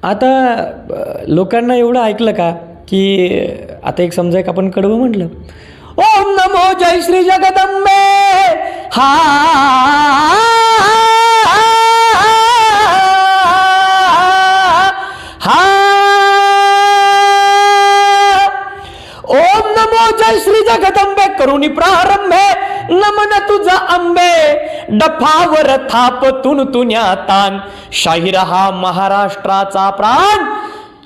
आता लोकांना एवढं ऐकलं का की आता एक समजा एक आपण कडवं म्हटलं, ओम नमो जय श्री जगदंबे, हा हा, ओम नमो जय श्री जगदंबे करुणी प्रारंभे, नमन तुझा अंबे, डफावर थाप तुणतुण्या तान, शाहीर हा महाराष्ट्राचा प्राण,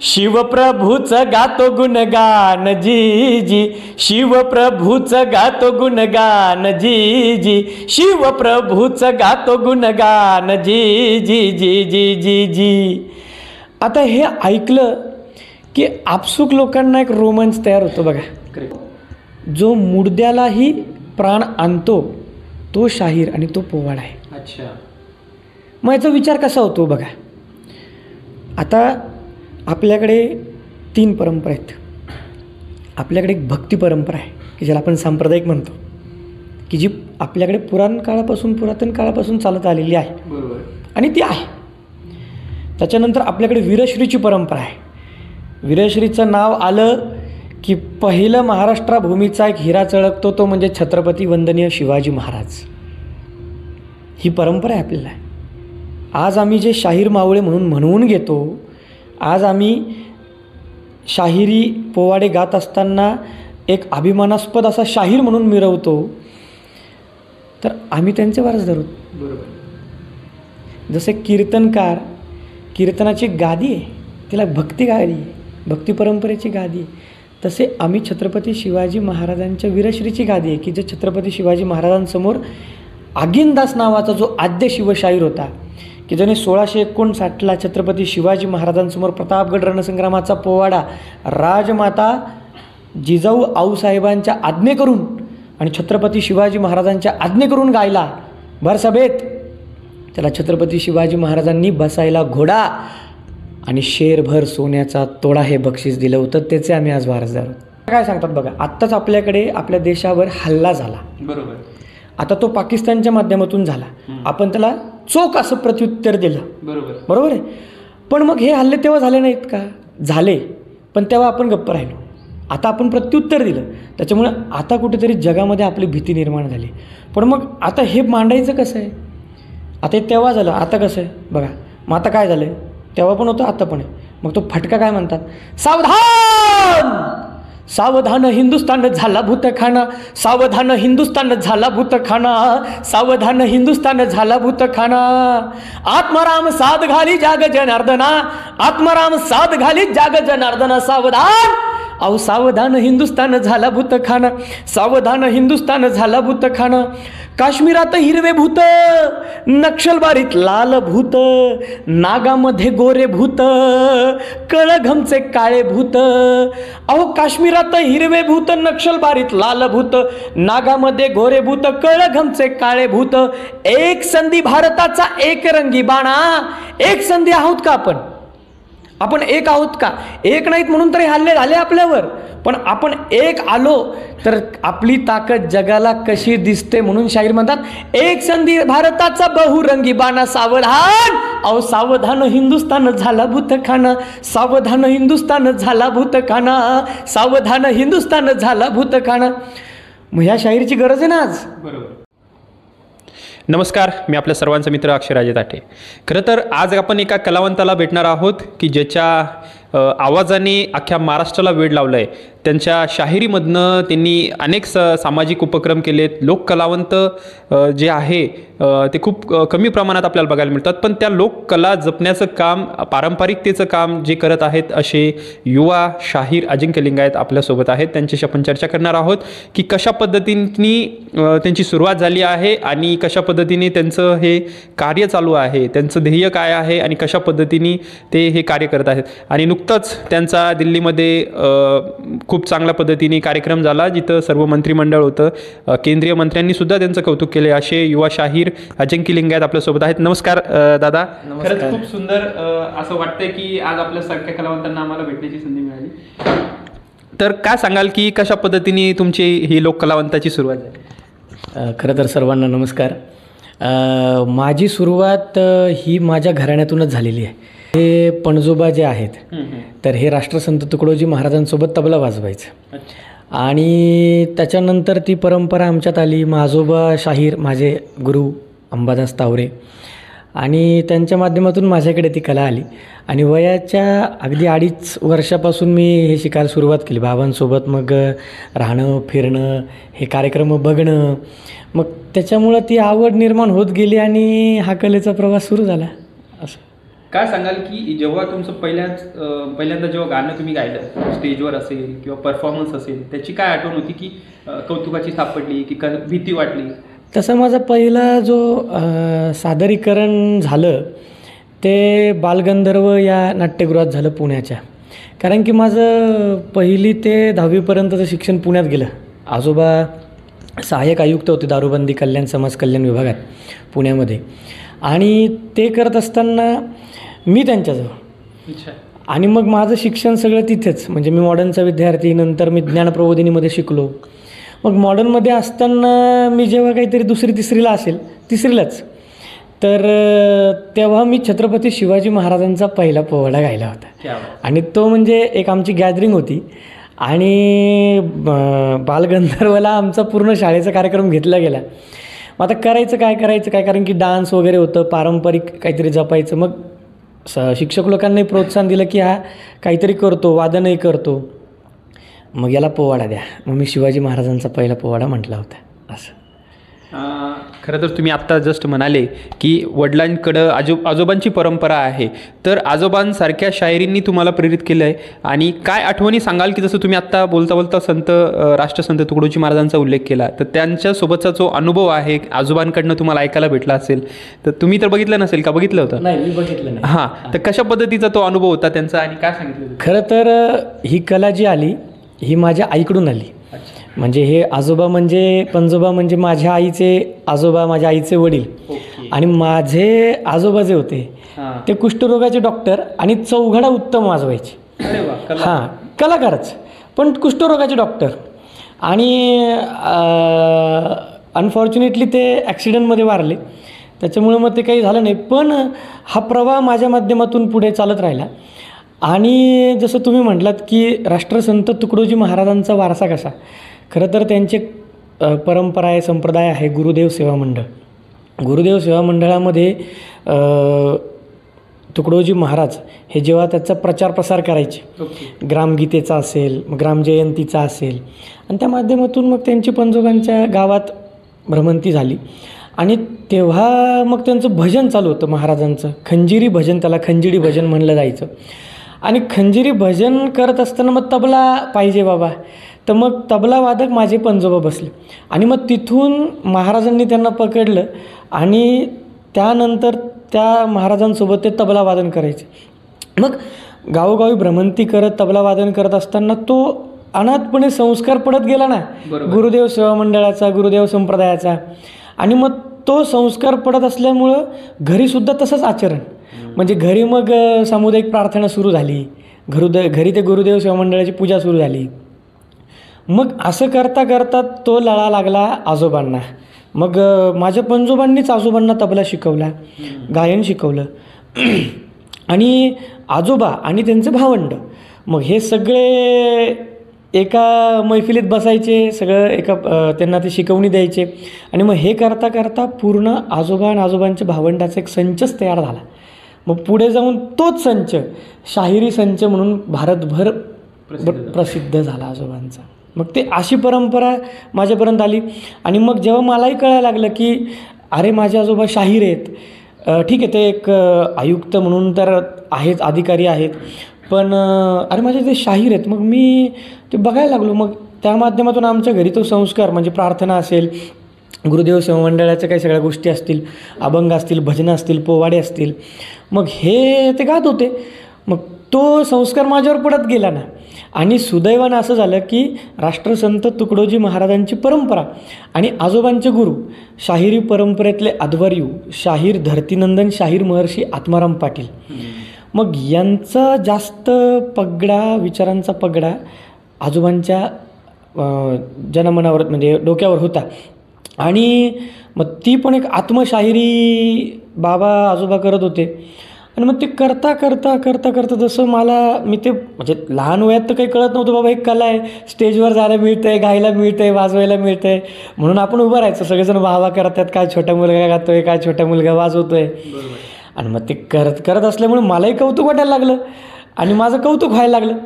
शिवप्रभूच गातो गुणगान जी जी, शिवप्रभूच गातो गुणगान जी जी, शिवप्रभूच गातो गुणगान जी जी जी जी जी जी. आता हे ऐकलं की आपसुक लोकांना एक रोमांच तयार होतो बघा. जो मुडद्यालाही प्राण आणतो तो शाहीर आणि तो पोवाडा आहे. अच्छा. मग याचा विचार कसा होतो बघा. आता आपल्याकडे 3 परंपरा आहेत. आपल्याकडे एक भक्ती परंपरा आहे की ज्याला आपण सांप्रदायिक म्हणतो, की जी आपल्याकडे पुरातन काळापासून चालत आलेली आहे. बरोबर. आणि ती आहे. त्याच्यानंतर आपल्याकडे वीरश्रीची परंपरा आहे. वीरश्रीचं नाव आलं की पहिलं महाराष्ट्राभूमीचा एक हिरा चळकतो, तो म्हणजे छत्रपती वंदनीय शिवाजी महाराज. ही परंपरा आहे आपल्याला. आज आम्ही जे शाहीर मावळे म्हणून घेतो, आज आम्ही शाहिरी पोवाडे गात असताना एक अभिमानास्पद असा शाहीर म्हणून मिरवतो, तर आम्ही त्यांचे वारसदार आहोत. बरोबर. जसे कीर्तनकार, कीर्तनाची गादी आहे, तिला भक्ती गादी आहे, भक्ती परंपरेची गादी आहे, तसे आम्ही छत्रपती शिवाजी महाराजांच्या वीरश्रीची गादी आहे की जे छत्रपती शिवाजी महाराजांसमोर आगिनदास नावाचा जो आद्य शिवशाहीर होता की ज्याने 1659ला छत्रपती शिवाजी महाराजांसमोर प्रतापगड रणसंग्रामाचा पोवाडा राजमाता जिजाऊ आऊसाहेबांच्या आज्ञे करून आणि छत्रपती शिवाजी महाराजांच्या आज्ञे करून गायला भरसभेत. त्याला छत्रपती शिवाजी महाराजांनी बसायला घोडा आणि शेरभर सोन्याचा तोडा हे बक्षीस दिलं होतं. त्याचे आम्ही आज वारसदार आहोत. काय सांगतात बघा, आत्ताच आपल्याकडे आपल्या देशावर हल्ला झाला. बरोबर. आता तो पाकिस्तानच्या माध्यमातून झाला. आपण त्याला चोख असं प्रत्युत्तर दिलं. बरोबर. बरोबर आहे. पण मग हे हल्ले तेव्हा झाले नाहीत का? झाले, पण तेव्हा आपण गप्प राहिलो. आता आपण प्रत्युत्तर दिलं, त्याच्यामुळे आता कुठेतरी जगामध्ये आपली भीती निर्माण झाली. पण मग आता हे मांडायचं कसं आहे? आता हे तेव्हा झालं, आता कसं आहे बघा. मग आता काय झालं? तेव्हा पण होतं, आता पण आहे. मग तो फटका काय म्हणतात? सावधान, सावधान हिंदुस्तान झाला भूतखाना, सावधान हिंदुस्तान झाला भूतखाना, सावधान हिंदुस्तान झाला भूतखाना. आत्माराम साध घाली जाग जनार्दना, आत्माराम साध घाली जाग जनार्दना. सावधान, अहो सावधान हिंदुस्तान झाला भूतखाना, सावधान हिंदुस्तान झाला भूतखाना. काश्मीरात हिरवे भूत, नक्षलबारीत लाल भूत, नागामध्ये गोरे भूत, कळघमचे काळे भूत. अहो काश्मीरात हिरवे भूत, नक्षलबारीत लाल भूत, नागामध्ये गोरे भूत, कळघमचे काळे भूत. एक संधी भारताचा एक रंगी बाणा. एक संधी आहोत का आपण? आपण एक आहोत का? एक नाहीत म्हणून तरी हल्ले झाले आपल्यावर, पण आपण एक आलो तर आपली ताकद जगाला कशी दिसते. म्हणून शाहीर म्हणतात, एक संधी भारताचा बहुरंगी बाणा. सावधान, अहो सावधान हिंदुस्तान झाला भूतखाना, सावधान हिंदुस्तान झाला भूतखाना, सावधान हिंदुस्तान झाला भूतखाना. मग ह्या शाहीरची गरज आहे ना आज. बरोबर. नमस्कार, मी आपल्या सर्वांचा मित्र अक्षराजे ताटे. खरं तर आज आपण एका कलावंताला भेटणार आहोत की ज्याच्या आवाजाने अख्ख्या महाराष्ट्राला वेड लावलं आहे. त्यांच्या शाहिरीमधनं त्यांनी अनेक सामाजिक उपक्रम केलेत. लोककलावंत जे आहे ते खूप कमी प्रमाणात आपल्याला बघायला मिळतात, पण त्या लोककला जपण्याचं काम, पारंपरिकतेचं काम जे करत आहेत असे युवा शाहीर अजिंक्य लिंगायत आपल्यासोबत आहेत. त्यांच्याशी आपण चर्चा करणार आहोत की कशा पद्धतीने त्यांची सुरुवात झाली आहे आणि कशा पद्धतीने त्यांचं हे कार्य चालू आहे, त्यांचं ध्येय काय आहे आणि कशा पद्धतीने ते हे कार्य करत आहेत. आणि नुकतंच त्यांचा दिल्लीमध्ये खूप चांगल्या पद्धतीने कार्यक्रम झाला जिथं सर्व मंत्रिमंडळ होतं. केंद्रीय मंत्र्यांनी सुद्धा त्यांचं कौतुक केले. असे युवा शाहीर अजिंक्य लिंगायत आपल्यासोबत आहेत. नमस्कार दादा. खरंच खूप सुंदर असं वाटतंय की आज आपल्यासारख्या कलावंतांना आम्हाला भेटण्याची संधी मिळाली. तर काय सांगाल की कशा पद्धतीने तुमची ही लोककलावंताची सुरुवात झाली? खरं तर सर्वांना नमस्कार. माझी सुरुवात ही माझ्या घराण्यातूनच झालेली आहे. हे पणजोबा जे आहेत तर हे राष्ट्रसंत तुकडोजी महाराजांसोबत तबला वाजवायचं आणि त्याच्यानंतर ती परंपरा आमच्यात आली. आजोबा शाहीर माझे गुरु अंबादास तावरे आणि त्यांच्या माध्यमातून माझ्याकडे ती कला आली आणि वयाच्या अगदी 2.5 वर्षापासून मी हे शिकायला सुरुवात केली बाबांसोबत. मग राहणं फिरणं हे कार्यक्रम बघणं मग त्याच्यामुळं ती आवड निर्माण होत गेली आणि हा कलेचा प्रवास सुरू झाला. असं काय सांगाल की जेव्हा तुमचं पहिल्यांदा जेव्हा गाणं तुम्ही गायलं स्टेजवर असेल किंवा परफॉर्मन्स असेल त्याची काय आठवण होती की कौतुकाची सापडली की भीती वाटली? तसं माझा पहिला जो सादरीकरण झालं ते बालगंधर्व या नाट्यगृहात झालं पुण्याच्या. कारण की माझं 1ली ते 10वीपर्यंतचं शिक्षण पुण्यात गेलं. आजोबा सहाय्यक आयुक्त होते दारूबंदी कल्याण समाज कल्याण विभागात पुण्यामध्ये आणि ते करत असताना मी त्यांच्याजवळ आणि मग माझं शिक्षण सगळं तिथेच. म्हणजे मी मॉडर्नचा विद्यार्थी, नंतर मी ज्ञानप्रबोधिनीमध्ये शिकलो. मग मॉडर्नमध्ये असताना मी जेव्हा काहीतरी 2री-3रीला असेल 3रीलाच तर तेव्हा मी छत्रपती शिवाजी महाराजांचा पहिला पोवाडा गायला होता आणि तो म्हणजे एक आमची गॅदरिंग होती आणि बालगंधर्वला आमचा पूर्ण शाळेचा कार्यक्रम घेतला गेला. मग आता करायचं काय कारण की डान्स वगैरे होतं, पारंपरिक काहीतरी जपायचं. मग शिक्षक लोकांनाही प्रोत्साहन दिलं की हा काहीतरी करतो, वादनही करतो, मग याला पोवाडा द्या. मग मी शिवाजी महाराजांचा पहिला पोवाडा म्हटला होता. असं खरं तर तुम्ही आत्ता जस्ट म्हणाले की वडिलांकडं आजोबांची परंपरा आहे, तर आजोबांसारख्या शायरींनी तुम्हाला प्रेरित केलं आहे आणि काय आठवणी सांगाल की जसं तुम्ही आत्ता बोलता राष्ट्रसंत तुकडोजी महाराजांचा उल्लेख केला तर त्यांच्यासोबतचा जो अनुभव आहे आजोबांकडनं तुम्हाला ऐकायला भेटला असेल तर तुम्ही तर बघितलं नसेल का? बघितलं होतं? नाही, मी बघितलं नाही. हां, तर कशा पद्धतीचा तो अनुभव होता त्यांचा आणि काय सांगितलं? खरं तर ही कला जी आली ही माझ्या आईकडून आली. म्हणजे हे आजोबा म्हणजे पणजोबा म्हणजे माझ्या आईचे आजोबा, माझ्या आईचे वडील आणि माझे आजोबा जे होते ते कुष्ठरोगाचे डॉक्टर आणि चौघडा उत्तम वाजवायचे. हां, कलाकारच पण कुष्ठरोगाचे डॉक्टर आणि अनफॉर्च्युनेटली ते ॲक्सिडेंटमध्ये वारले. त्याच्यामुळं मग ते काही झालं नाही. पण हा प्रवाह माझ्या माध्यमातून पुढे चालत राहिला आणि जसं तुम्ही म्हटलात की राष्ट्रसंत तुकडोजी महाराजांचा वारसा कसा. खरं तर त्यांचे परंपरा आहे, संप्रदाय आहे गुरुदेव सेवा मंडळ. गुरुदेव सेवा मंडळामध्ये तुकडोजी महाराज हे जेव्हा त्याचा प्रचार प्रसार करायचे, ग्रामगीतेचा असेल, ग्रामजयंतीचा असेल आणि त्या माध्यमातून मग त्यांची पणजोबांच्या गावात भ्रमंती झाली आणि तेव्हा मग त्यांचं भजन चालू होतं महाराजांचं. खंजिरी भजन, त्याला खंजिरी भजन म्हणलं जायचं. आणि खंजिरी भजन करत असताना मग तबला पाहिजे बाबा, तर मग तबला वादक माझे पणजोबा बसले आणि मग तिथून महाराजांनी त्यांना पकडलं आणि त्यानंतर त्या महाराजांसोबत ते तबला वादन करायचे. मग गावोगावी भ्रमंती करत तबला वादन करत असताना तो अनाथपणे संस्कार पडत गेला ना गुरुदेव सेवा मंडळाचा, गुरुदेव संप्रदायाचा. आणि मग तो संस्कार पडत असल्यामुळं घरीसुद्धा तसंच आचरण. म्हणजे घरी मग सामुदायिक प्रार्थना सुरू झाली, घरी ते गुरुदेव सेवा मंडळाची पूजा सुरू झाली. मग असं करता करता तो लळा लागला आजोबांना. मग माझ्या पणजोबांनीच आजोबांना तबला शिकवला, गायन शिकवलं आणि आजोबा आणि त्यांचे भावंड मग हे सगळे एका मैफिलीत बसायचे, सगळं त्यांना ते शिकवणी द्यायचे आणि मग हे करता करता पूर्ण आजोबा आणि आजोबांच्या भावंडाचा एक संचच तयार झाला. मग पुढे जाऊन तोच संच शाहिरी संच म्हणून भारतभर प्रसिद्ध झाला आजोबांचा. मग ते अशी परंपरा माझ्यापर्यंत आली आणि मग जेव्हा मलाही कळायला लागलं की अरे माझे आजोबा शाहीर आहेत, ठीक आहे ते एक आयुक्त म्हणून तर आहेत, अधिकारी आहेत, पण अरे माझे ते शाहीर आहेत. मग मी ते बघायला लागलो. मग त्या माध्यमातून आमच्या घरी तो संस्कार म्हणजे प्रार्थना असेल, गुरुदेव सेवा मंडळाच्या काही सगळ्या गोष्टी असतील, अभंग असतील, भजनं असतील, पोवाडे असतील, मग हे ते गात होते. मग तो संस्कार माझ्यावर पडत गेला ना. आणि सुदैवानं असं झालं की राष्ट्रसंत तुकडोजी महाराजांची परंपरा आणि आजोबांचे गुरु शाहिरी परंपरेतले अध्वर्यू शाहीर धरतीनंदन शाहीर महर्षी आत्माराम पाटील, मग यांचा जास्त पगडा, विचारांचा पगडा आजोबांच्या जनमनावर म्हणजे डोक्यावर होता. आणि मग ती पण एक आत्मशाहिरी बाबा आजोबा करत होते आणि मग ते करता करता करता करता जसं मी ते म्हणजे लहान वयात तर काही कळत नव्हतं, बाबा एक कला आहे, स्टेजवर जायला मिळतं आहे, गायला मिळतं आहे, वाजवायला मिळतं आहे, म्हणून आपण उभं राहायचं. सगळेजण वाहवा करतात, काय छोटा मुलगा गातो आहे, काय छोटा मुलगा वाजवतो आहे. आणि मग ते करत असल्यामुळे मलाही कौतुक वाटायला लागलं आणि माझं कौतुक व्हायला लागलं.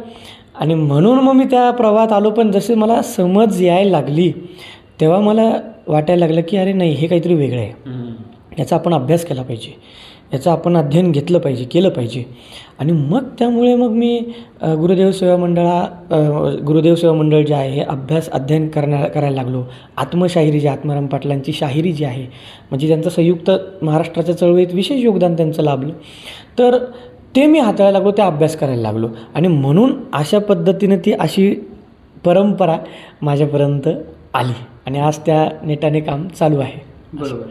आणि म्हणून मग मी त्या प्रवाहात आलो. पण जसे मला समज यायला लागली तेव्हा मला वाटायला लागलं की अरे नाही, हे काहीतरी वेगळं आहे, याचा आपण अभ्यास केला पाहिजे, याचं आपण अध्ययन घेतलं पाहिजे, केलं पाहिजे. आणि मग त्यामुळे मग मी गुरुदेव सेवा मंडळ जे आहे हे अध्ययन करायला लागलो. आत्मशाहिरी जी आत्माराम पाटलांची शाहिरी जी आहे, म्हणजे त्यांचं संयुक्त महाराष्ट्राच्या चळवळीत विशेष योगदान त्यांचं लाभलं, तर ते मी हाताळायला लागलो, ते अभ्यास करायला लागलो. आणि म्हणून अशा पद्धतीनं ती अशी परंपरा माझ्यापर्यंत आली आणि आज त्या नेटाने काम चालू आहे. बरोबर.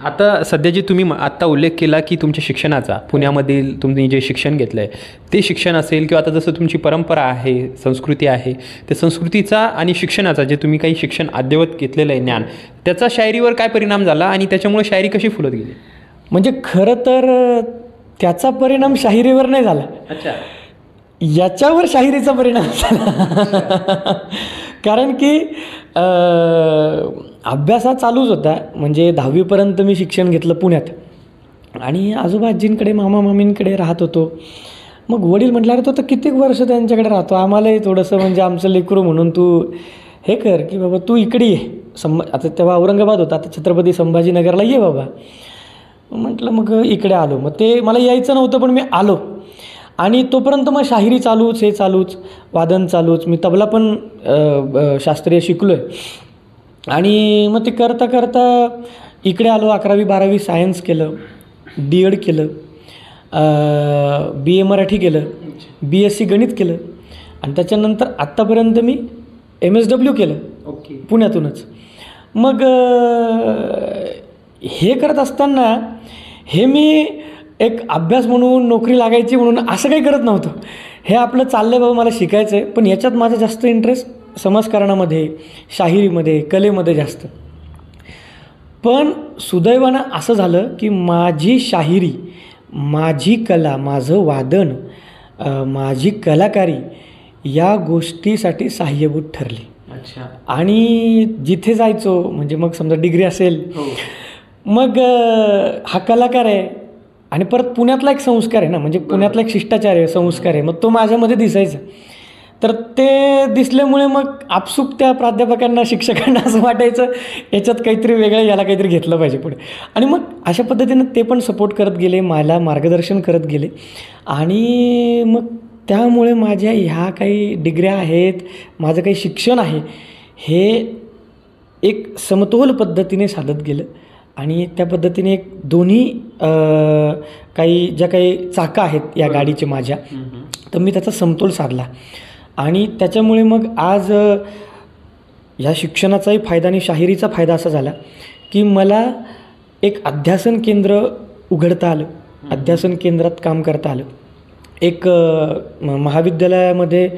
आता सध्या जे तुम्ही आत्ता उल्लेख केला की तुमच्या शिक्षणाचा, पुण्यामधील तुम्ही जे शिक्षण घेतलं आहे ते शिक्षण असेल किंवा आता जसं तुमची परंपरा आहे, संस्कृती आहे, त्या संस्कृतीचा आणि शिक्षणाचा जे तुम्ही काही शिक्षण अद्ययावत घेतलेलं आहे ज्ञान, त्याचा शायरीवर काय परिणाम झाला आणि त्याच्यामुळे शायरी कशी फुलत गेली? म्हणजे खरं तर त्याचा परिणाम शाहिरीवर नाही झाला. अच्छा. याच्यावर शाहिरीचा परिणाम झाला. कारण की अभ्यास हा चालूच होता. म्हणजे 10वीपर्यंत मी शिक्षण घेतलं पुण्यात आणि आजोबा आजींकडे, मामा मामींकडे राहत होतो. मग वडील म्हटल्यावर तो तर कित्येक वर्ष त्यांच्याकडे राहतो, आम्हालाही थोडंसं म्हणजे आमचं लेकरू म्हणून तू हे कर की बाबा तू इकडे ये. आता तेव्हा औरंगाबाद होता, आता छत्रपती संभाजीनगरला ये बाबा. म्हटलं मग इकडे आलो. मग ते मला यायचं नव्हतं पण मी आलो आणि तोपर्यंत मग शाहिरी चालूच, हे चालूच, वादन चालूच. मी तबला पण शास्त्रीय शिकलो आहे. आणि मग ते करता करता इकडे आलो. 11वी 12वी सायन्स केलं, D.Ed केलं, BA मराठी केलं, BSc गणित केलं आणि त्याच्यानंतर आत्तापर्यंत मी MSW केलं. ओके. पुण्यातूनच. मग हे करत असताना हे मी एक अभ्यास म्हणून, नोकरी लागायची म्हणून असं काही करत नव्हतं. हे आपलं चाललं आहे बाबा, मला शिकायचं आहे. पण याच्यात माझा जास्त इंटरेस्ट समाजकारणामध्ये, शाहिरीमध्ये, कलेमध्ये जास्त. पण सुदैवानं असं झालं की माझी शाहिरी, माझी कला, माझं वादन, माझी कलाकारी या गोष्टीसाठी सहाय्यभूत ठरली. अच्छा. आणि जिथे जायचो म्हणजे मग समजा डिग्री असेल, मग हा कलाकार आहे आणि परत पुण्यातला एक संस्कार आहे ना, म्हणजे पुण्यातला एक शिष्टाचार आहे, संस्कार आहे, मग तो माझ्यामध्ये दिसायचा. तर ते दिसल्यामुळे मग आपसूक त्या प्राध्यापकांना, शिक्षकांना असं वाटायचं याच्यात काहीतरी वेगळं, याला काहीतरी घेतलं पाहिजे पुढे. आणि मग अशा पद्धतीनं ते पण सपोर्ट करत गेले, मला मार्गदर्शन करत गेले. आणि मग त्यामुळे माझ्या ह्या काही डिग्र्या आहेत, माझं काही शिक्षण आहे, हे एक समतोल पद्धतीने साधत गेलं. आणि त्या पद्धतीने एक दोन्ही ज्या काही चाकं आहेत या गाडीचे माझ्या, तर मी त्याचा समतोल साधला. आणि त्याच्यामुळे मग आज ह्या शिक्षणाचाही फायदा आणि शाहिरीचा फायदा असा झाला की मला एक अध्यासन केंद्र उघडता आलं, अध्यासन केंद्रात काम करता आलं. एक महाविद्यालयामध्ये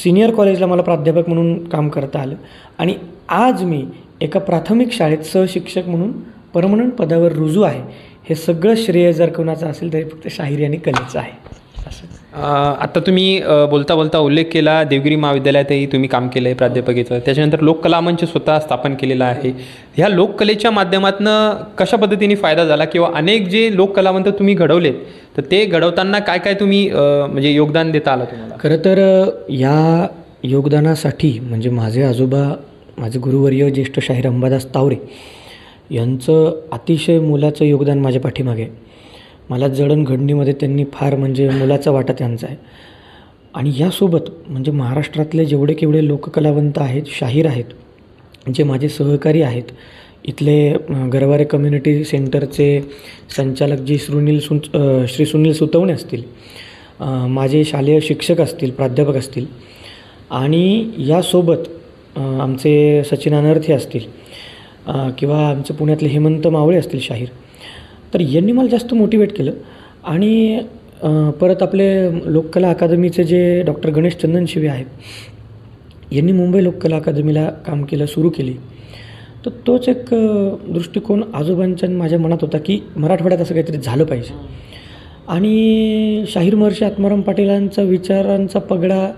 सिनियर कॉलेजला मला प्राध्यापक म्हणून काम करता आलं. आणि आज मी एका प्राथमिक शाळेत सहशिक्षक म्हणून परमनंट पदावर रुजू आहे. हे सगळं श्रेय जर कोणाचं असेल तरी फक्त शाहिरी आणि कलेचं आहे. असं आता तुम्ही बोलता बोलता उल्लेख केला देवगिरी महाविद्यालयातही तुम्ही काम केलं आहे प्राध्यापकीचं, त्याच्यानंतर लोककला मंच स्वतः स्थापन केलेला आहे. ह्या लोककलेच्या माध्यमातून कशा पद्धतीने फायदा झाला किंवा अनेक जे लोककलावंत तुम्ही घडवलेत, तर ते घडवताना काय काय तुम्ही म्हणजे योगदान देता आलं तुम्हाला? खरं तर या योगदानासाठी म्हणजे माझे आजोबा, माझे गुरुवर्य ज्येष्ठ शाहीर अंबादास तावरे यांचं अतिशय मोलाचं योगदान माझ्या पाठीमागे आहे. मला जडणघडणीमध्ये त्यांनी फार म्हणजे मोलाचा वाटा त्यांचा आहे. आणि यासोबत म्हणजे महाराष्ट्रातले जेवढे केवढे लोककलावंत आहेत, शाहीर आहेत, जे माझे सहकारी आहेत, इथले गरवारे कम्युनिटी सेंटरचे संचालक श्री सुनील सुतवणे असतील, माझे शालेय शिक्षक असतील, प्राध्यापक असतील, आणि यासोबत आमचे सचिन अनर्थी असतील किंवा आमचे पुण्यातले हेमंत मावळे असतील शाहीर, तर यांनी मला जास्त मोटिवेट केलं. आणि परत आपले लोककला अकादमीचे जे डॉक्टर गणेश चंदनशिवे आहेत, यांनी मुंबई लोककला अकादमीला काम केलं, सुरू केली. तर तोच एक दृष्टिकोन आजोबांच्या माझ्या मनात होता की मराठवाड्यात असं काहीतरी झालं पाहिजे. आणि शाहीर महर्षी आत्माराम पाटीलांचा विचारांचा पगडा,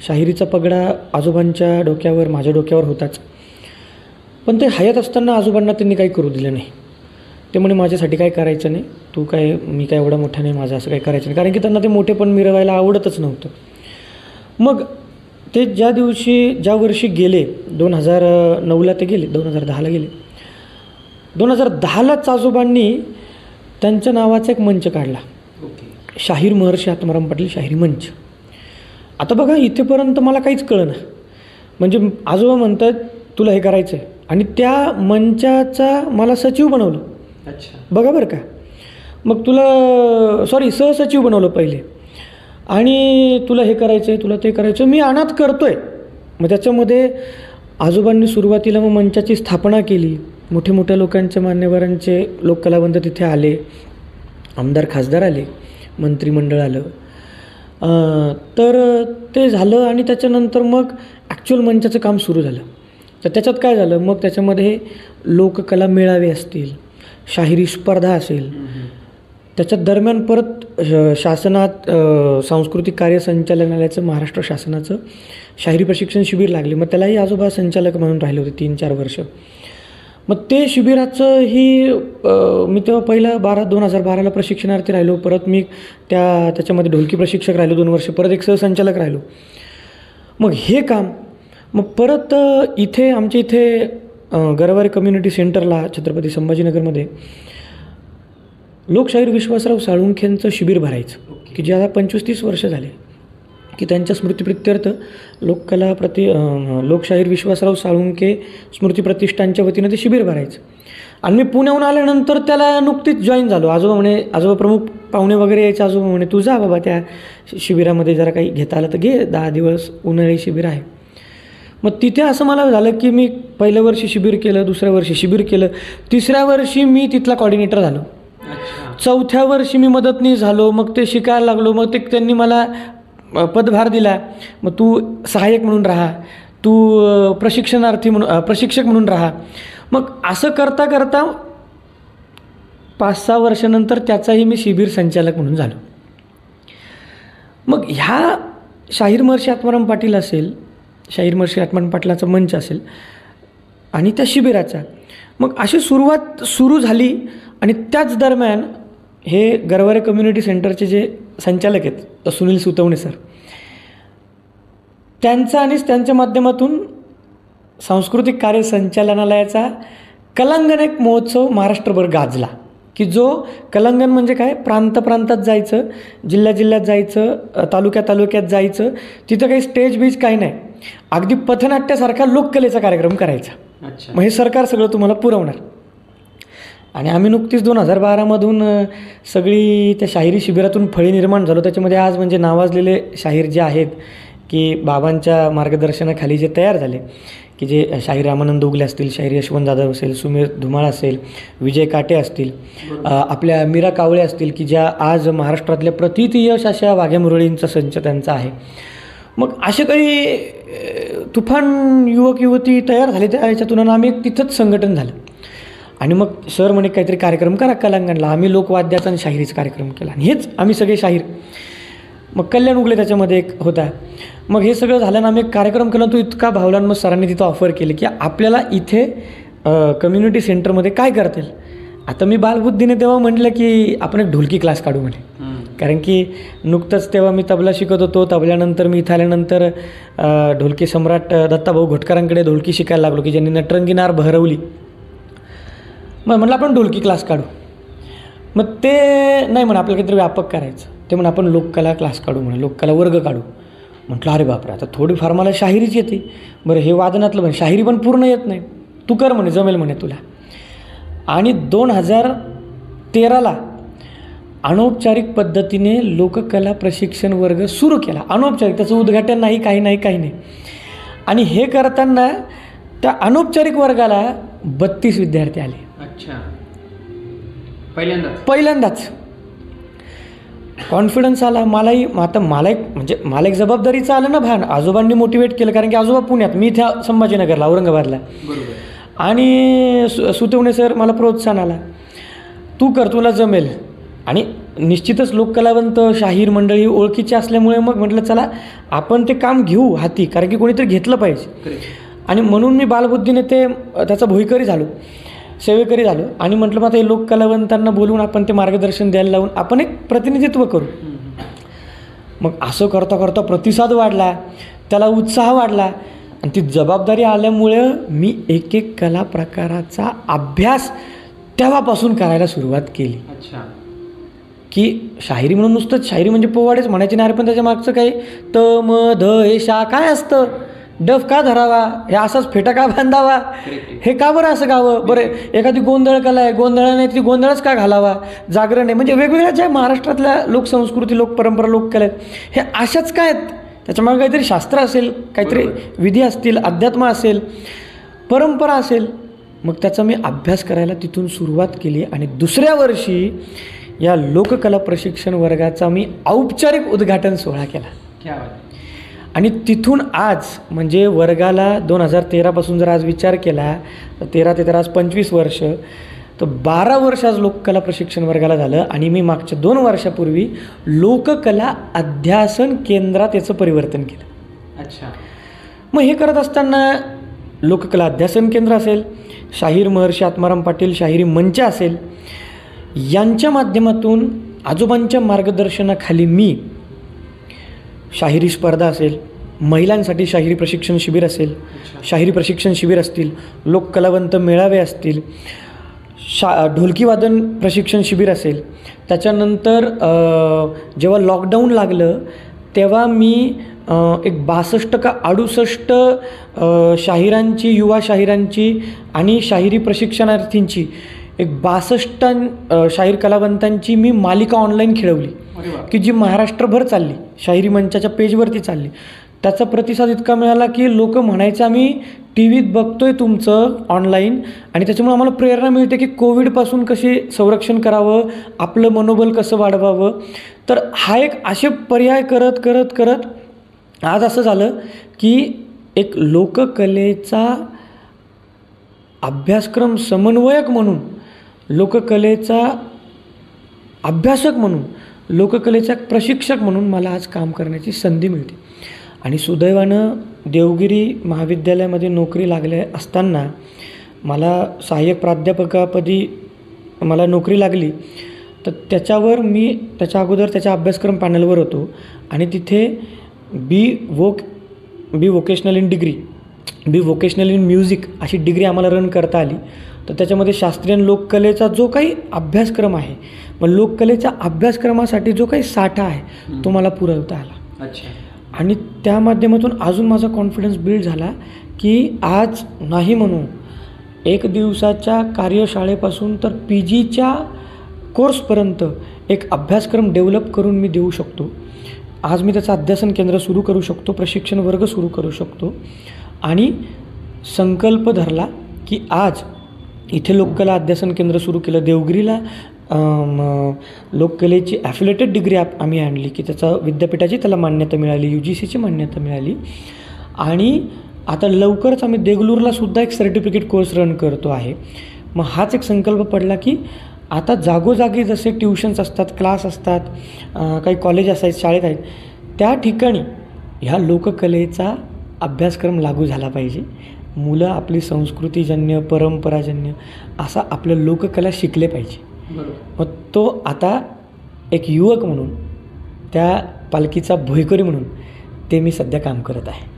शाहिरीचा पगडा आजोबांच्या डोक्यावर, माझ्या डोक्यावर होताच. पण ते हयात असताना आजोबांना त्यांनी काही करू दिलं नाही. ते म्हणे माझ्यासाठी काय करायचं नाही, मी काय एवढा मोठा नाही, माझं असं काही करायचं नाही, कारण की त्यांना ते मोठेपण मिरवायला आवडतच नव्हतं. मग ते ज्या वर्षी गेले, 2009ला ते गेले, 2010ला गेले. 2010लाच आजोबांनी त्यांच्या नावाचा एक मंच काढला, शाहीर महर्षी आत्माराम पाटील शाहिरी मंच. आता बघा, इथेपर्यंत मला काहीच कळलं. म्हणजे आजोबा म्हणतात तुला हे करायचं आहे, आणि त्या मंचाचा मला सचिव बनवलं. अच्छा, बघा बरं का. मग सहसचिव बनवलं पहिले, आणि तुला हे करायचं आहे, तुला ते करायचं. मी अनाथ करतो आहे. मग त्याच्यामध्ये आजोबांनी सुरुवातीला मग मंचाची स्थापना केली. मोठे मोठ्या लोकांचे, मान्यवरांचे लोककलावंत तिथे आले, आमदार खासदार आले, मंत्रिमंडळ आलं. तर ते झालं, आणि त्याच्यानंतर मग ॲक्च्युअल मंचाचं काम सुरू झालं. तर त्याच्यात काय झालं, मग त्याच्यामध्ये लोककला मेळावे असतील, शाहिरी स्पर्धा असेल. त्याच्यात दरम्यान परत शासनात सांस्कृतिक कार्य संचालनालयाचं, महाराष्ट्र शासनाचं शाहिरी प्रशिक्षण शिबिर लागले. मग त्यालाही आजोबा संचालक म्हणून राहिले होते 3-4 वर्ष. मग ते शिबिराचंही मी तेव्हा पहिलं 2012ला प्रशिक्षणार्थी राहिलो. परत मी त्याच्यामध्ये ढोलकी प्रशिक्षक राहिलो 2 वर्ष, परत एक सहसंचालक राहिलो. मग हे काम, मग परत आमच्या इथे गरवारे कम्युनिटी सेंटरला छत्रपती संभाजीनगरमध्ये लोकशाहीर विश्वासराव साळुंखेंचं शिबिर भरायचं, की जे आता 25-30 वर्ष झाले, की त्यांच्या स्मृतिप्रित्यर्थ लोकशाहीर विश्वासराव साळुंखे स्मृती प्रतिष्ठानच्या वतीनं ते शिबिर भरायचं. आणि मी पुण्याहून आल्यानंतर त्याला नुकतीच जॉईन झालो. आजोबा प्रमुख पाहुणे वगैरे यायचे. आजोबा म्हणे तू जा बाबा त्या शिबिरामध्ये, जरा काही घेता आलं तर घे, 10 दिवस उन्हाळी शिबिर आहे. मग तिथे असं मला झालं की मी पहिल्या वर्षी शिबिर केलं, दुसऱ्या वर्षी शिबिर केलं, तिसऱ्या वर्षी मी तिथला कॉर्डिनेटर झालो, 4थ्या वर्षी मी मदतनीस झालो. मग ते शिकायला लागलो. मग त्यांनी मला पदभार दिला. मग तू सहाय्यक म्हणून राहा, तू प्रशिक्षक म्हणून राहा. मग असं करता करता 5-6 वर्षानंतर त्याचाही मी शिबिर संचालक म्हणून झालो. मग ह्या शाहीर महर्षी आत्माराम पाटील असेल, शाहीर महर्षी आत्माराम पाटलाचा मंच असेल, आणि त्या शिबिराचा मग अशी सुरुवात सुरू झाली. आणि त्याच दरम्यान हे गरवारे कम्युनिटी सेंटरचे जे संचालक आहेत सुनील सुतवणे सर, त्यांच्या माध्यमातून सांस्कृतिक कार्य संचालनालयाचा कलांगण एक महोत्सव महाराष्ट्रभर गाजला. की जो कलांगण म्हणजे काय, प्रांतात जायचं, जिल्ह्यात जायचं, तालुक्यात जायचं, तिथं काही स्टेज काही नाही, अगदी पथनाट्यासारखा लोककलेचा कार्यक्रम करायचा. मग हे सरकार सगळं तुम्हाला पुरवणार. आणि आम्ही नुकतीच 2012मधून सगळी त्या शाहिरी शिबिरातून फळी निर्माण झालो. त्याच्यामध्ये आज म्हणजे नावाजलेले शाहीर जे आहेत, की बाबांच्या मार्गदर्शनाखाली जे तयार झाले, की जे शाहीर रामानंद उगले असतील, शाहीर यशवंत जाधव असेल, सुमेर धुमाळ असेल, विजय काटे असतील, आपल्या मीरा कावळे असतील, की ज्या आज महाराष्ट्रातल्या प्रतियश अशा वाघ्या मुरळींचा संच त्यांचा आहे. मग असे काही तुफान युवक युवती तयार झाले. त्या याच्यातून आम्ही एक तिथंच संघटन झालं. आणि मग सर म्हणे काहीतरी कार्यक्रम करा कलांगणला. आम्ही लोकवाद्याचा आणि शाहिरीचा कार्यक्रम केला, आणि हेच आम्ही सगळे शाहीर. मग कल्याण उगले त्याच्यामध्ये एक होता. मग हे सगळं झालं, आम्ही एक कार्यक्रम केला. तो इतका भावला. मग सरांनी तिथं ऑफर केली की आपल्याला इथे कम्युनिटी सेंटरमध्ये काय करता येईल. आता मी बालबुद्धीने तेव्हा म्हटलं की आपण एक ढोलकी क्लास काढू म्हणे, कारण की नुकतंच तेव्हा मी तबला शिकत होतो. तबल्यानंतर मी इथं आल्यानंतर ढोलकी सम्राट दत्ताभाऊ घोटकरांकडे ढोलकी शिकायला लागलो, की ज्यांनी नटरंगी नार बहरवली. मग म्हटलं आपण ढोलकी क्लास काढू. मग ते नाही म्हणे, आपल्याला काहीतरी व्यापक करायचं. ते म्हणे आपण लोककला क्लास काढू, म्हणे लोककला वर्ग काढू. म्हटलं अरे बापरे, आता थोडीफार मला शाहिरीच येते. बरं हे वादनातलं म्हणे, शाहिरी पण पूर्ण येत नाही, तू कर म्हणे, जमेल म्हणे तुला. आणि 2013ला अनौपचारिक पद्धतीने लोककला प्रशिक्षण वर्ग सुरू केला. अनौपचारिक, त्याचं उद्घाटन नाही, काही नाही. आणि हे करताना त्या अनौपचारिक वर्गाला 32 विद्यार्थी आले. अच्छा, पहिल्यांदाच कॉन्फिडन्स आला मलाही. आता मला एक जबाबदारीचं आलं ना भान. आजोबांनी मोटिवेट केलं, कारण की आजोबा पुण्यात, मी इथे संभाजीनगरला, औरंगाबादला. आणि सुतवणे सर मला प्रोत्साहन आला, तू कर, तुला जमेल. आणि निश्चितच लोककलावंत शाहीर मंडळी ओळखीची असल्यामुळे मग म्हटलं चला आपण ते काम घेऊ हाती, कारण की कोणीतरी घेतलं पाहिजे. आणि म्हणून मी बालबुद्धीने त्याचा भोईकरी झालो, सेवेकरी झालो. आणि म्हटलं मग आता हे लोककलावंतांना बोलवून आपण ते मार्गदर्शन द्यायला लावून आपण एक प्रतिनिधित्व करू. मग असं करता करता प्रतिसाद वाढला, त्याला उत्साह वाढला आणि ती जबाबदारी आल्यामुळं मी एक एक कला प्रकाराचा अभ्यास तेव्हापासून करायला सुरुवात केली. अच्छा. की शाहिरी म्हणून नुसतंच शाहिरी म्हणजे पोवाडेच म्हणायचे नाही, पण त्याच्या मागचं काही त म ध हे शा काय असतं, डफ का धरावा, हे असाच फेटा का बांधावा, हे का बरं असं गावं, बरं एखादी गोंधळ कला आहे, गोंधळ नाही ती गोंधळच का घालावा, जागरण आहे, म्हणजे वेगवेगळ्या ज्या महाराष्ट्रातल्या लोकसंस्कृती लोकपरंपरा लोककला आहेत हे अशाच काय आहेत, त्याच्यामागे काहीतरी शास्त्र असेल, काहीतरी विधी असतील, अध्यात्म असेल, परंपरा असेल. मग त्याचा मी अभ्यास करायला तिथून सुरुवात केली आणि दुसऱ्या वर्षी या लोककला प्रशिक्षण वर्गाचा मी औपचारिक उद्घाटन सोहळा केला. आणि तिथून आज म्हणजे वर्गाला 2013पासून जर आज विचार केला तर 13 ते 13 आज 25 वर्ष, तर 12 वर्ष आज लोककला प्रशिक्षण वर्गाला झालं. आणि मी मागच्या 2 वर्षापूर्वी लोककला अध्यासन केंद्रात याचं परिवर्तन केलं. अच्छा. मग हे करत असताना लोककला अध्यासन केंद्र असेल, शाहीर महर्षी आत्माराम पाटील शाहिरी मंच असेल, यांच्या माध्यमातून आजोबांच्या मार्गदर्शनाखाली मी शाहिरी स्पर्धा असेल, महिलांसाठी शाहिरी प्रशिक्षण शिबिर असेल, शाहिरी प्रशिक्षण शिबिर असतील, लोककलावंत मेळावे असतील, ढोलकीवादन प्रशिक्षण शिबिर असेल. त्याच्यानंतर जेव्हा लॉकडाऊन लागलं तेव्हा मी एक 62 का 68 शाहिरांची, युवा शाहिरांची आणि शाहिरी प्रशिक्षणार्थींची एक 62 शाहीर कलावंतांची मी मालिका ऑनलाईन खेळवली, की जी महाराष्ट्रभर चालली, शाहिरी मंचाच्या पेजवरती चालली. त्याचा प्रतिसाद इतका मिळाला की लोक म्हणायचं आम्ही टी व्हीत बघतोय तुमचं ऑनलाईन, आणि त्याच्यामुळे आम्हाला प्रेरणा मिळते की कोविडपासून कसे संरक्षण करावं, आपलं मनोबल कसं वाढवावं. तर हा एक असे पर्याय करत करत करत आज असं झालं की एक लोककलेचा अभ्यासक्रम समन्वयक म्हणून, लोककलेचा अभ्यासक म्हणून, लोककलेचा प्रशिक्षक म्हणून मला आज काम करण्याची संधी मिळते. आणि सुदैवानं देवगिरी महाविद्यालयामध्ये नोकरी लागल्या असताना मला सहाय्यक प्राध्यापकापदी मला नोकरी लागली. तर त्याच्यावर मी त्याच्या अगोदर त्याच्या अभ्यासक्रम पॅनलवर होतो आणि तिथे B vocational in degree, B vocational in music अशी डिग्री आम्हाला रन करता आली. तर त्याच्यामध्ये शास्त्रीय लोककलेचा जो काही अभ्यासक्रम आहे, मग लोककलेच्या अभ्यासक्रमासाठी जो काही साठा आहे तो मला पुरवता आला. अच्छा. आणि त्या माध्यमातून अजून माझा कॉन्फिडन्स बिल्ड झाला की आज नाही म्हणून 1 दिवसाच्या कार्यशाळेपासून तर PGच्या कोर्सपर्यंत एक अभ्यासक्रम डेव्हलप करून मी देऊ शकतो. आज मी त्याचं अध्यासन केंद्र सुरू करू शकतो, प्रशिक्षण वर्ग सुरू करू शकतो. आणि संकल्प धरला की आज इथे लोककला अध्यासन केंद्र सुरू केलं. देवगिरीला लोककलेची ॲफिलेटेड डिग्री आम्ही आणली की त्याचा विद्यापीठाची त्याला मान्यता मिळाली, UGCची मान्यता मिळाली. आणि आता लवकरच आम्ही देगलूरला सुद्धा एक सर्टिफिकेट कोर्स रन करतो आहे. मग हाच एक संकल्प पडला की आता जागोजागी जसे ट्युशन्स असतात, क्लास असतात, काही कॉलेज आहेत, शाळेत आहेत, त्या ठिकाणी ह्या लोककलेचा अभ्यासक्रम लागू झाला पाहिजे. मुलं आपली संस्कृतीजन्य, परंपराजन्य असा आपलं लोककला शिकले पाहिजे. मग तो आता एक युवक म्हणून, त्या पालखीचा भोईकरी म्हणून ते मी सध्या काम करत आहे.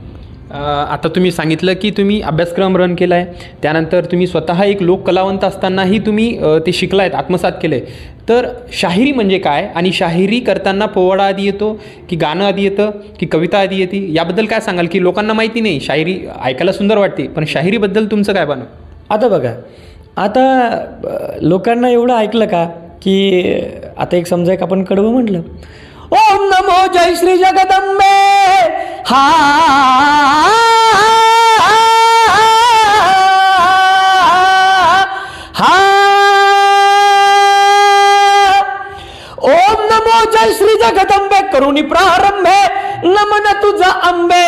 आता तुम्ही सांगितलं की तुम्ही अभ्यासक्रम रन केला आहे, त्यानंतर तुम्ही स्वतः एक लोककलावंत असतानाही तुम्ही ते शिकलायत, आत्मसात केलं आहे. तर शाहिरी म्हणजे काय, आणि शाहिरी करताना पोवाडा आधी येतो की गाणं आधी येतं की कविता आधी येते, याबद्दल काय सांगाल? की लोकांना माहिती नाही, शाहिरी ऐकायला सुंदर वाटते, पण शाहिरीबद्दल तुमचं काय बनव? आता बघा, आता लोकांना एवढं ऐकलं का की आता एक समजा एक आपण कडवं म्हटलं, ओम नमो जय श्री जगदंबे, हा हा, ओम नमो जय श्री जगदंबे, करुणी प्रारंभे नमन तुझा अंबे,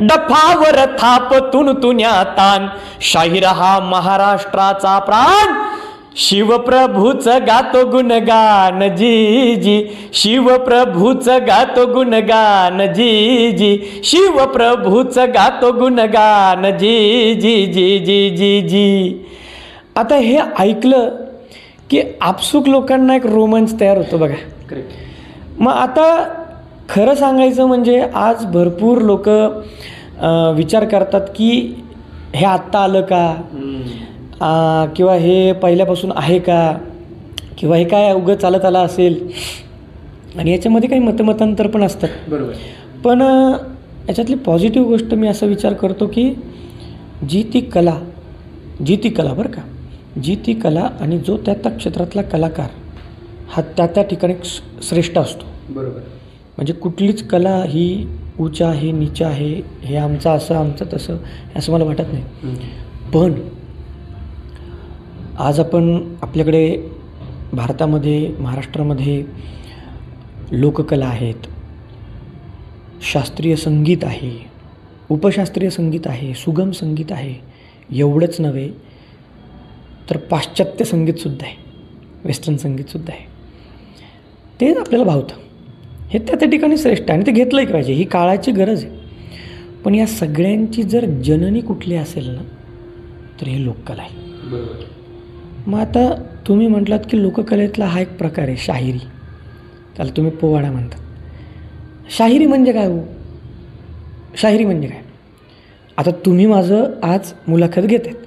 डफावर थाप तुन तुन्या तान, शाहीर हा महाराष्ट्राचा प्राण, शिवप्रभूचं गातो गुणगान जी जी, शिवप्रभूचं गातो गुणगान जी जी, शिवप्रभूचं गातो गुणगान जी जी जी जी जी जी. आता हे ऐकलं की आपसूक लोकांना एक रोमांच तयार होतो बघा. मग आता खरं सांगायचं म्हणजे आज भरपूर लोक विचार करतात की हे आत्ता आलं का, किंवा हे पहिल्यापासून आहे का, किंवा हे काय उगं चालत आलं असेल. आणि याच्यामध्ये काही मतमतांतर पण असतात. बरोबर. पण याच्यातली पॉझिटिव्ह गोष्ट मी असा विचार करतो की जी ती कला बरं का, जी ती कला आणि जो त्या क्षेत्रातला कलाकार हा त्या ठिकाणी श्रेष्ठ असतो. बरोबर. म्हणजे कुठलीच कला ही उच्च आहे, नीच आहे, हे आमचं असं आमचं तसं असं मला वाटत नाही. पण आज आपण आपल्याकडे भारतामध्ये, महाराष्ट्रामध्ये लोककला आहेत, शास्त्रीय संगीत आहे, उपशास्त्रीय संगीत आहे, सुगम संगीत आहे. एवढंच नव्हे तर पाश्चात्य संगीतसुद्धा आहे, वेस्टर्न संगीतसुद्धा आहे. ते आपल्याला भावतं, हे त्या ठिकाणी श्रेष्ठ आहे आणि ते घेतलंही पाहिजे, ही काळाची गरज आहे. पण या सगळ्यांची जर जननी कुठली असेल ना तर हे लोककला आहे. बरोबर. मग आता तुम्ही म्हटलात की लोककलेतला हा एक प्रकार आहे शाहिरी, त्याला तुम्ही पोवाडा म्हणतात. शाहिरी म्हणजे काय हो? शाहिरी म्हणजे काय? आता तुम्ही माझं आज मुलाखत घेत आहेत,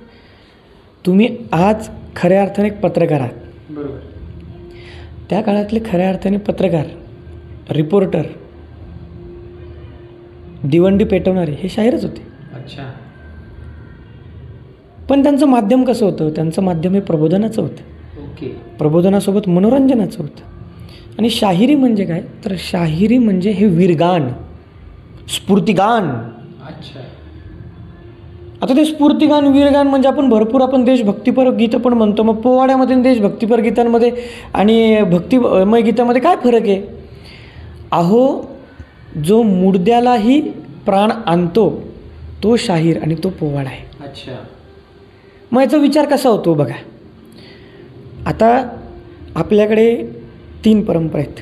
तुम्ही आज खऱ्या अर्थाने एक पत्रकार आहात. बरोबर. त्या काळातले खऱ्या अर्थाने पत्रकार, रिपोर्टर, दिवंडी पेटवणारे हे शाहीरच होते. अच्छा. पण त्यांचं माध्यम कसं होतं? त्यांचं माध्यम हे प्रबोधनाचं होतं. ओके. प्रबोधनासोबत मनोरंजनाचं होतं. आणि शाहिरी म्हणजे काय? तर शाहिरी म्हणजे हे वीरगान, स्फूर्तिगान. अच्छा. आता ते स्फूर्तिगान, वीरगान म्हणजे आपण देशभक्तीपर गीतं पण म्हणतो. मग पोवाड्यामध्ये देशभक्तीपर गीतांमध्ये आणि भक्तिमय गीतामध्ये काय फरक आहे? अहो, जो मुडद्यालाही प्राण आणतो तो शाहीर आणि तो पोवाडा आहे. अच्छा. मग याचा विचार कसा होतो बघा. आता आपल्याकडे 3 परंपरा आहेत.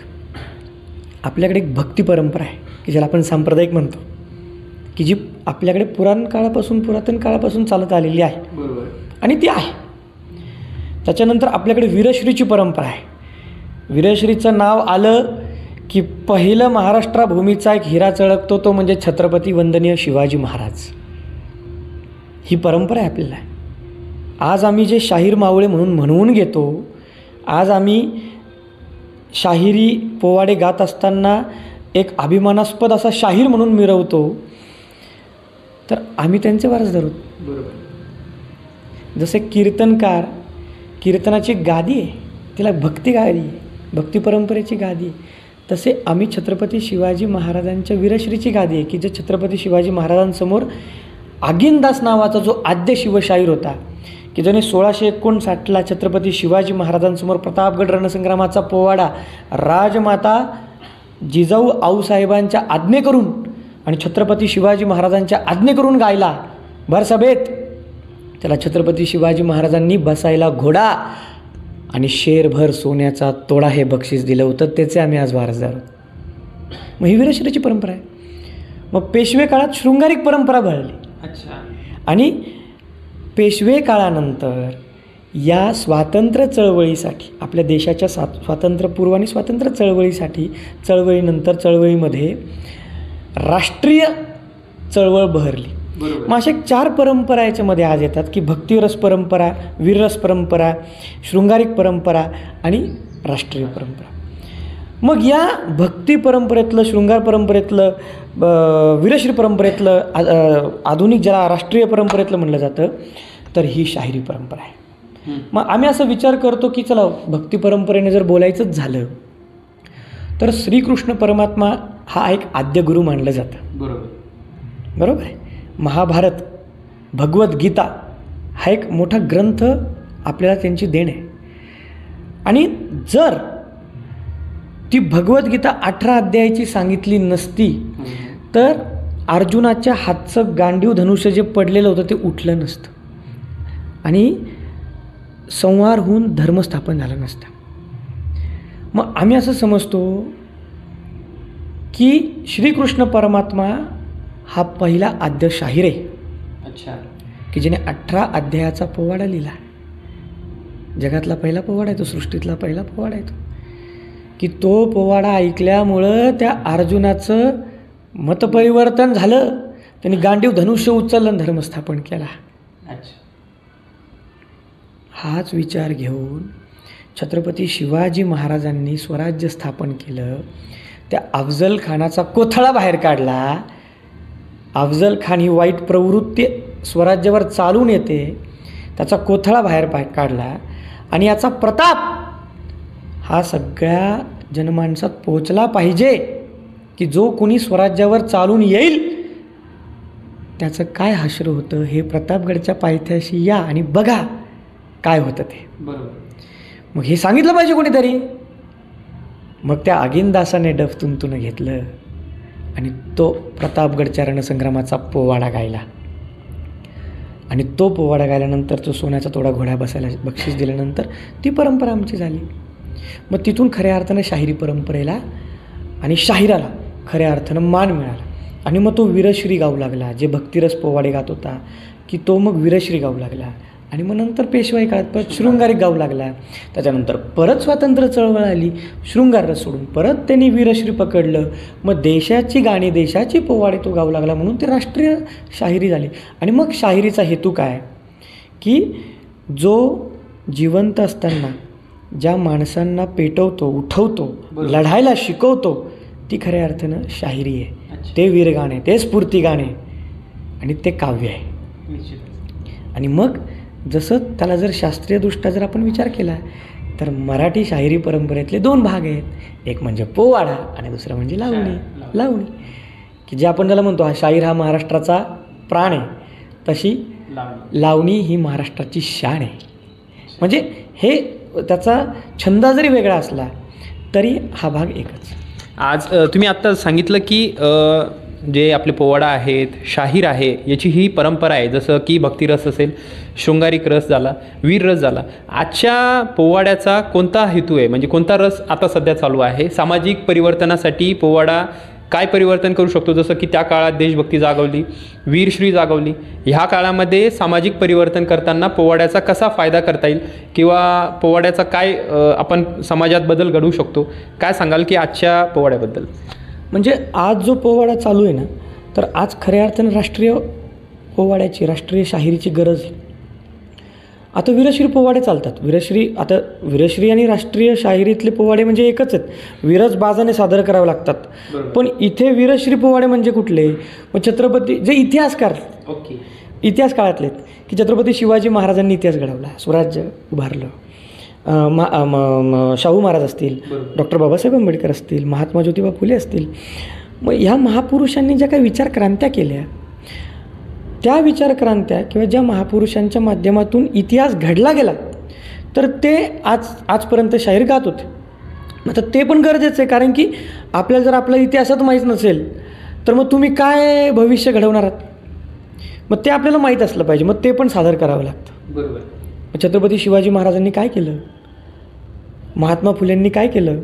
आपल्याकडे एक भक्ती परंपरा आहे की ज्याला आपण सांप्रदायिक म्हणतो, की जी आपल्याकडे पुरातन काळापासून चालत आलेली आहे. बरोबर. आणि ती आहे. त्याच्यानंतर आपल्याकडे वीरश्रीची परंपरा आहे. वीरश्रीचं नाव आलं की पहिलं महाराष्ट्राभूमीचा एक हिरा चळकतो, तो म्हणजे छत्रपती वंदनीय शिवाजी महाराज. ही परंपरा आहे आपल्याला. आज आम्ही जे शाहीर मावळे म्हणून घेतो, आज आम्ही शाहिरी पोवाडे गात असताना एक अभिमानास्पद असा शाहीर म्हणून मिरवतो, तर आम्ही त्यांचे वारसदार आहोत. बरोबर. जसे कीर्तनकार, कीर्तनाची गादी आहे, तिला भक्ती गादी आहे, भक्ती परंपरेची गादी आहे. तसे आम्ही छत्रपती शिवाजी महाराजांच्या वीरश्रीची गादी आहे की जे छत्रपती शिवाजी महाराजांसमोर आगिनदास नावाचा जो आद्य शिवशाहीर होता की ज्याने 1659ला छत्रपती शिवाजी महाराजांसमोर प्रतापगड रणसंग्रामाचा पोवाडा राजमाता जिजाऊ आऊसाहेबांच्या आज्ञे करून आणि छत्रपती शिवाजी महाराजांच्या आज्ञे करून गायला भरसभेत. त्याला छत्रपती शिवाजी महाराजांनी बसायला घोडा आणि शेरभर सोन्याचा तोडा हे बक्षीस दिलं होतं. त्याचे आम्ही आज वारसदार आहोत. मग ही वीरश्रीची परंपरा आहे. मग पेशवे काळात शृंगारिक परंपरा बळली. अच्छा. आणि पेशवे काळानंतर या स्वातंत्र्य चळवळीसाठी, आपल्या देशाच्या स्वातंत्र्यपूर्व आणि स्वातंत्र्य चळवळीसाठी, चळवळीनंतर चळवळीमध्ये राष्ट्रीय चळवळ बहरली. मग अशा 4 परंपरा याच्यामध्ये आज येतात की भक्तिरस परंपरा, वीररस परंपरा, शृंगारिक परंपरा आणि राष्ट्रीय परंपरा. मग या भक्ती परंपरेतलं, शृंगार परंपरेतलं, वीरश्री परंपरेतलं, आधुनिक ज्याला राष्ट्रीय परंपरेतलं म्हणलं जातं, तर ही शाहिरी परंपरा आहे. मग आम्ही असा विचार करतो की चला भक्ती परंपरेने जर बोलायचंच झालं तर श्रीकृष्ण परमात्मा हा एक आद्य गुरु मानलं जातं. बरोबर आहे. महाभारत, भगवद्गीता हा एक मोठा ग्रंथ आपल्याला त्यांची देण आहे. आणि जर ती भगवद्गीता 18 अध्यायाची सांगितली नसती तर अर्जुनाच्या हातचं गांडीव धनुष्य जे पडलेलं होतं ते उठलं नसतं. आणि संहार होऊन धर्म स्थापन झाला नसता. मग आम्ही असं समजतो की श्रीकृष्ण परमात्मा हा पहिला आद्य शाहीर आहे. अच्छा. की ज्याने 18 अध्यायाचा पोवाडा लिहिला. जगातला पहिला पोवाडा आहे तो, सृष्टीतला पहिला पोवाडा आहे तो. की तो पोवाडा ऐकल्यामुळं त्या अर्जुनाचं मतपरिवर्तन झालं. त्यांनी गांडीव धनुष्य उचललं, धर्मस्थापन केला. अच्छा. हाच विचार घेऊन छत्रपती शिवाजी महाराजांनी स्वराज्य स्थापन केलं. त्या अफजल खानाचा कोथळा बाहेर काढला. अफजल खान ही वाईट प्रवृत्ती स्वराज्यावर चालून येते, त्याचा कोथळा बाहेर काढला आणि याचा प्रताप हा सगळ्या जनमानसात पोचला पाहिजे की जो कोणी स्वराज्यावर चालून येईल त्याचं काय हश्र होतं हे प्रतापगडच्या पायथ्याशी या आणि बघा काय होतं ते. बरोबर. मग हे सांगितलं पाहिजे कोणीतरी. मग त्या आगिनदासाने डफ तुंतून घेतलं आणि तो प्रतापगडच्या रणसंग्रामाचा पोवाडा गायला. आणि तो पोवाडा गायल्यानंतर तो सोन्याचा तोडा घोडा बसायला बक्षीस दिल्यानंतर ती परंपरा आमची झाली. मग तिथून खऱ्या अर्थानं शाहिरी परंपरेला आणि शाहिराला खऱ्या अर्थानं मान मिळाला. आणि मग तो वीरश्री गाऊ लागला. जे भक्तिरस पोवाडे गात होता की तो मग वीरश्री गाऊ लागला. आणि मग नंतर पेशवाई काळात परत शृंगारिक गाऊ लागला. त्याच्यानंतर परत स्वातंत्र्य चळवळ आली, शृंगार रस सोडून परत त्यांनी वीरश्री पकडलं. मग देशाची गाणी, देशाची पोवाडे तो गाऊ लागला, म्हणून ते राष्ट्रीय शाहिरी झाली. आणि मग शाहिरीचा हेतू काय की जो जिवंत असताना ज्या माणसांना पेटवतो, उठवतो, लढायला शिकवतो ती खऱ्या अर्थानं शाहिरी आहे. ते वीरगाणे, ते स्फूर्तिगाणे आणि ते काव्य आहे. आणि मग जसं त्याला जर शास्त्रीयदृष्ट्या जर आपण विचार केला तर मराठी शाहिरी परंपरेतले 2 भाग आहेत. एक म्हणजे पोवाडा आणि दुसरं म्हणजे लावणी. की जे आपण त्याला म्हणतो हा शाहीर हा महाराष्ट्राचा प्राण आहे, तशी लावणी ही महाराष्ट्राची शान आहे. म्हणजे हे त्याचा छंद जरी वेगळा असला तरी हा भाग एकच. आज तुम्ही आत्ता सांगितलं की जे आपले पोवाडा आहेत, शाहीर आहे, याची ही परंपरा आहे. जसं की भक्तिरस असेल, शृंगारिक रस झाला, वीर रस झाला. आजच्या पोवाड्याचा कोणता हेतू आहे, म्हणजे कोणता रस आता सध्या चालू आहे? सामाजिक परिवर्तनासाठी पोवाडा काय परिवर्तन करू शकतो? जसं की त्या काळात देशभक्ती जागवली, वीरश्री जागवली. ह्या काळामध्ये सामाजिक परिवर्तन करताना पोवाड्याचा कसा फायदा करता येईल किंवा पोवाड्याचा काय आपण समाजात बदल घडवू शकतो? काय सांगाल की आजच्या पोवाड्याबद्दल? म्हणजे आज जो पोवाडा चालू आहे ना, तर आज खऱ्या अर्थानं राष्ट्रीय पोवाड्याची, राष्ट्रीय शाहिरीची गरज आहे. आता वीरश्री पोवाडे चालतात. वीरश्री आणि राष्ट्रीय शाहिरीतले पोवाडे म्हणजे एकच आहेत. वीरच बाजाने सादर करावे लागतात. पण इथे वीरश्री पोवाडे म्हणजे कुठले? मग छत्रपती जे इतिहासकार, इतिहास काळातले की छत्रपती शिवाजी महाराजांनी इतिहास घडवला, स्वराज्य उभारलं. शाहू महाराज असतील, डॉक्टर बाबासाहेब आंबेडकर असतील, महात्मा ज्योतिबा फुले असतील. मग ह्या महापुरुषांनी ज्या काही विचारक्रांत्या केल्या, त्या विचारक्रांत्या किंवा ज्या महापुरुषांच्या माध्यमातून इतिहास घडला गेला, तर ते आजपर्यंत शाहीर गात होते. आता ते पण गरजेचं आहे, कारण की आपल्याला जर आपला इतिहासच माहीत नसेल तर मग तुम्ही काय भविष्य घडवणार आहात? मग ते आपल्याला माहीत असलं पाहिजे. मग ते पण सादर करावं लागतं. बरोबर. छत्रपती शिवाजी महाराजांनी काय केलं, महात्मा फुलेंनी काय केलं,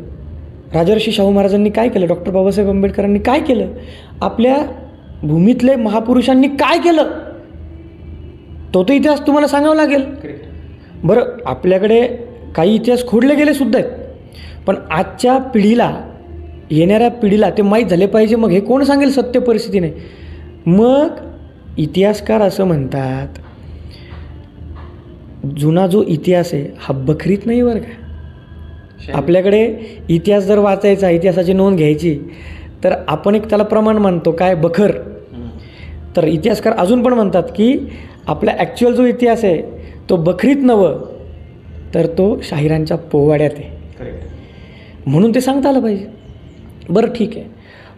राजर्षी शाहू महाराजांनी काय केलं, डॉक्टर बाबासाहेब आंबेडकरांनी काय केलं, आपल्या भूमीतले महापुरुषांनी काय केलं, तो इतिहास तुम्हाला सांगावा लागेल. बरं, आपल्याकडे काही इतिहास खोडले गेले सुद्धा आहेत, पण आजच्या पिढीला, येणाऱ्या पिढीला ते माहीत झाले पाहिजे. मग हे कोण सांगेल सत्य परिस्थिती नाही. मग इतिहासकार असं म्हणतात, जुना जो इतिहास आहे हा बखरीत नाही बरं का. आपल्याकडे इतिहास जर वाचायचा, इतिहासाची नोंद घ्यायची, तर आपण एक त्याला प्रमाण मानतो, काय, बखर. तर इतिहासकार अजून पण म्हणतात की आपला ॲक्च्युअल जो इतिहास आहे तो बखरीत नव्हे तर तो शाहिरांच्या पोवाड्यात आहे. म्हणून ते सांगता आलं पाहिजे. बरं, ठीक आहे.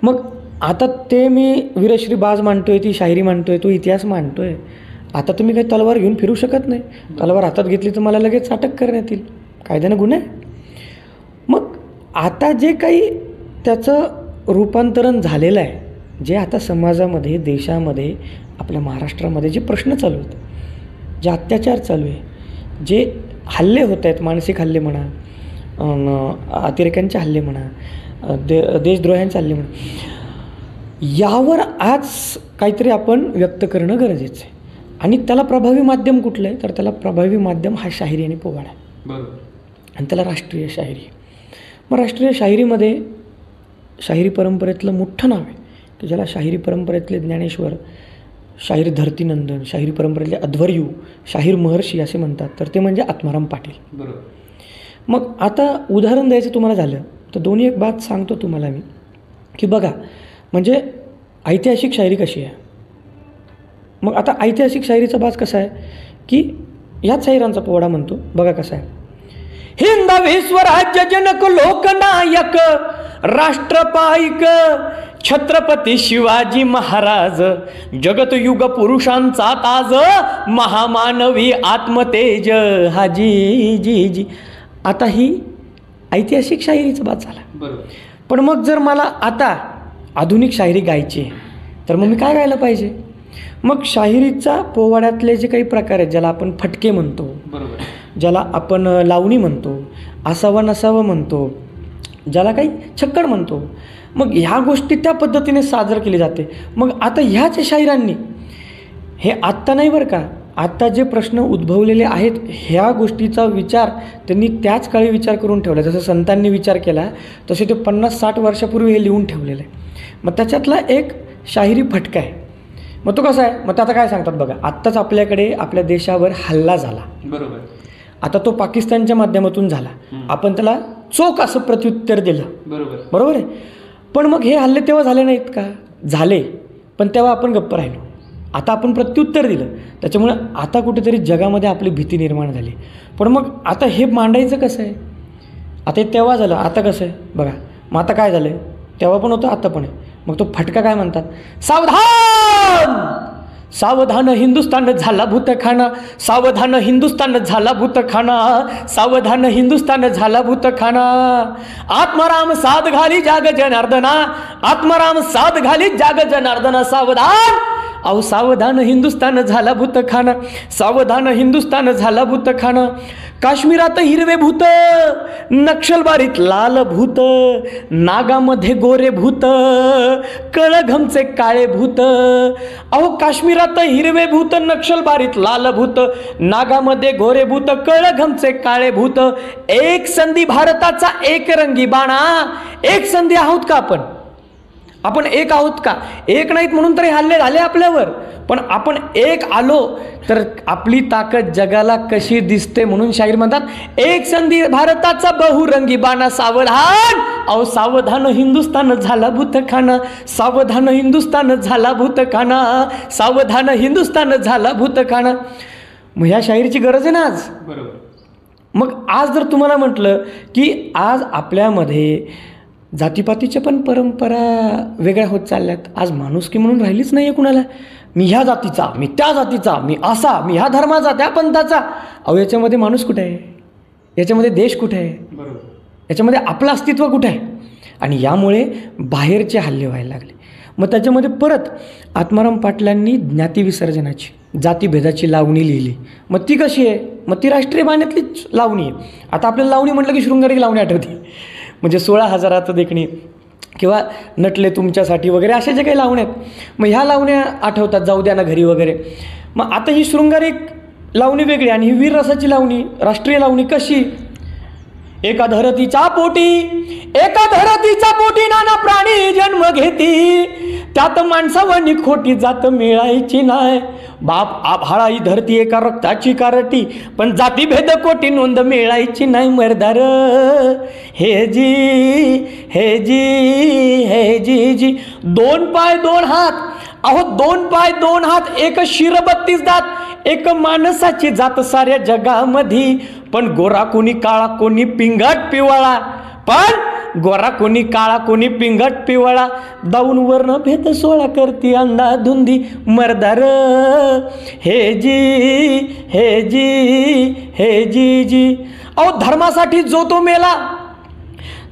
मग आता ते मी वीरश्री बाज मांडतोय, ती शाहिरी मांडतोय, तो इतिहास मांडतोय. आता तुम्ही काही तलवार घेऊन फिरू शकत नाही. तलवार हातात घेतली तर मला लगेच अटक करण्यात येईल, कायद्यानं गुन्हा आहे. मग आता जे काही त्याचं रूपांतरण झालेलं आहे, जे आता समाजामध्ये, देशामध्ये, आपल्या महाराष्ट्रामध्ये जे प्रश्न चालू आहेत, जे अत्याचार चालू आहे, जे हल्ले होत आहेत, मानसिक हल्ले म्हणा, अतिरेक्यांचे हल्ले म्हणा, देशद्रोह्यांचे हल्ले म्हणा, यावर आज काहीतरी आपण व्यक्त करणं गरजेचं आहे. आणि त्याला प्रभावी माध्यम कुठलं आहे, तर त्याला प्रभावी माध्यम हा शाहिरी आणि पोवाडा आहे. बरोबर. आणि त्याला राष्ट्रीय शाहिरी आहे. मग राष्ट्रीय शाहिरीमध्ये शाहिरी परंपरेतलं मोठं नाव आहे की ज्याला शाहिरी परंपरेतले ज्ञानेश्वर, शाहीर धरतीनंदन, शाहिरी परंपरेतले अध्वर्यू, शाहीर महर्षी असे म्हणतात, तर ते म्हणजे आत्माराम पाटील. बरोबर. मग आता उदाहरण द्यायचं तुम्हाला झालं तर दोन्ही एक बात सांगतो तुम्हाला मी की बघा, म्हणजे ऐतिहासिक शायरी कशी आहे. मग आता ऐतिहासिक शायरीचा बाज कसा आहे की ह्याच शाहिरांचा पोवाडा म्हणतो बघा कसा आहे. हिंदवी स्वराज्य जनक लोकनायक राष्ट्रपाईक छत्रपती शिवाजी महाराज जगत युग पुरुषांचा ताज महामानवी आत्मतेज हा जी जी जी. आता ही ऐतिहासिक शाहिरीचा बात झाला. बरोबर. पण मग जर मला आता आधुनिक शाहिरी गायची आहे तर मग मी काय गायला पाहिजे. मग शाहिरीचा पोवाड्यातले जे काही प्रकार आहेत, ज्याला आपण फटके म्हणतो, बरोबर, ज्याला आपण लावणी म्हणतो, असावं नसावं म्हणतो, ज्याला काही छक्कड म्हणतो, मग ह्या गोष्टी त्या पद्धतीने सादर केली जाते. मग आता ह्याच शाहिरांनी हे आत्ता नाही बरं का, आत्ता जे प्रश्न उद्भवलेले आहेत ह्या गोष्टीचा विचार त्यांनी त्याच काळी विचार करून ठेवला. जसं संतांनी विचार केला तसे ते 50-60 वर्षापूर्वी हे लिहून ठेवलेलं आहे. मग त्याच्यातला एक शाहिरी फटका आहे. मग तो कसा आहे, मग ते आता काय सांगतात बघा, आत्ताच आपल्याकडे आपल्या देशावर हल्ला झाला. बरोबर. आता तो पाकिस्तानच्या माध्यमातून झाला, आपण त्याला चोख असं प्रत्युत्तर दिलं. बरोबर. बरोबर आहे. पण मग हे हल्ले तेव्हा झाले नाहीत का, झाले, पण तेव्हा आपण गप्प राहिलो. आता आपण प्रत्युत्तर दिलं, त्याच्यामुळे आता कुठेतरी जगामध्ये आपली भीती निर्माण झाली. पण मग आता हे मांडायचं कसं आहे. आता हे तेव्हा झालं, आता कसं आहे बघा. मग आता काय झालं, तेव्हा पण होतं आता पण आहे. मग तो फटका काय म्हणतात, सावधान सावधान हिंदुस्तान झाला भूतखाना, सावधान हिंदुस्तान झाला भूतखाना, सावधान हिंदुस्तान झाला भूतखाना. आत्माराम साध घाली जाग जनार्दना, आत्माराम साध घाली जाग जनार्दना. सावधान, अहो सावधान हिंदुस्तान झाला भूतखाना, सावधान हिंदुस्तान झाला भूतखाना. काश्मीरात हिरवे भूत, नक्षलबारीत लाल भूत, नागामध्ये गोरे भूत, कळघमचे काळे भूत. अहो काश्मीरात हिरवे भूत, नक्षलबारीत लाल भूत, नागामध्ये गोरे भूत, कळघमचे काळे भूत. एक संधी भारताचा एक रंगी बाणा. एक संधी आहोत का आपण, आपण एक आहोत का. एक नाहीत म्हणून तरी हल्ले झाले आपल्यावर, पण आपण एक आलो तर आपली ताकद जगाला कशी दिसते. म्हणून शाहीर म्हणतात, एक संधी भारताचा बहुरंगी बाणा. सावधान, अहो सावधान हिंदुस्तान झाला भूतखाना, सावधान हिंदुस्तान झाला भूतखाना, सावधान हिंदुस्तान झाला भूतखाना. मग ह्या शाहिरीची गरज आहे ना आज. बरोबर. मग आज जर तुम्हाला म्हटलं की आज आपल्यामध्ये जातीपातीच्या पण परंपरा वेगळ्या होत चालल्यात. आज माणुसकी म्हणून राहिलीच नाही आहे कुणाला. मी ह्या जातीचा, मी त्या जातीचा, मी असा, मी ह्या धर्माचा, त्या पंथाचा. अहो याच्यामध्ये माणूस कुठे आहे, याच्यामध्ये देश कुठे आहे, बरोबर, याच्यामध्ये आपलं अस्तित्व कुठे आहे. आणि यामुळे बाहेरचे हल्ले व्हायला लागले. मग त्याच्यामध्ये परत आत्माराम पाटलांनी ज्ञातिविसर्जनाची, जातीभेदाची लावणी लिहिली. मग ती कशी आहे, मग ती राष्ट्रीय बाण्यातलीच लावणी आहे. आता आपल्याला लावणी म्हटलं की शृंगारी लावणी आठवते, म्हणजे 16,000 देखणी किंवा नटले तुमच्यासाठी वगैरे अशा जे काही लावण्या आहेत. मग ह्या लावण्या आठवतात, जाऊ द्या ना घरी वगैरे. मग आता ही शृंगारिक लावणी वेगळी आणि ही वीररसाची लावणी, राष्ट्रीय लावणी कशी. एका धरतीच्या पोटी नाना प्राणी जन्म घेती, त्यात माणसावानी खोटी जात मिळायची नाही. बाप आभाळाई धरती एका रक्ताची कारटी, पण जातीभेद कोटी नोंद मिळायची नाही. मर्दार हे जी हे जी हे जी जी. 2 पाय 2 हात, अहो 2 पाय 2 हात, एक शिर 32 दात, एक माणसाची जात साऱ्या जगामध्ये. पण गोरा कोणी काळा कोणी पिंगट पिवळा, पण गोरा कोणी काळा कोणी पिंगट पिवळा. दाऊन वर्ण भेद 16 करती अंधाधुंदी. मर्दार हे जी हे जी हे जी जी. अहो धर्मासाठी जो तो मेला,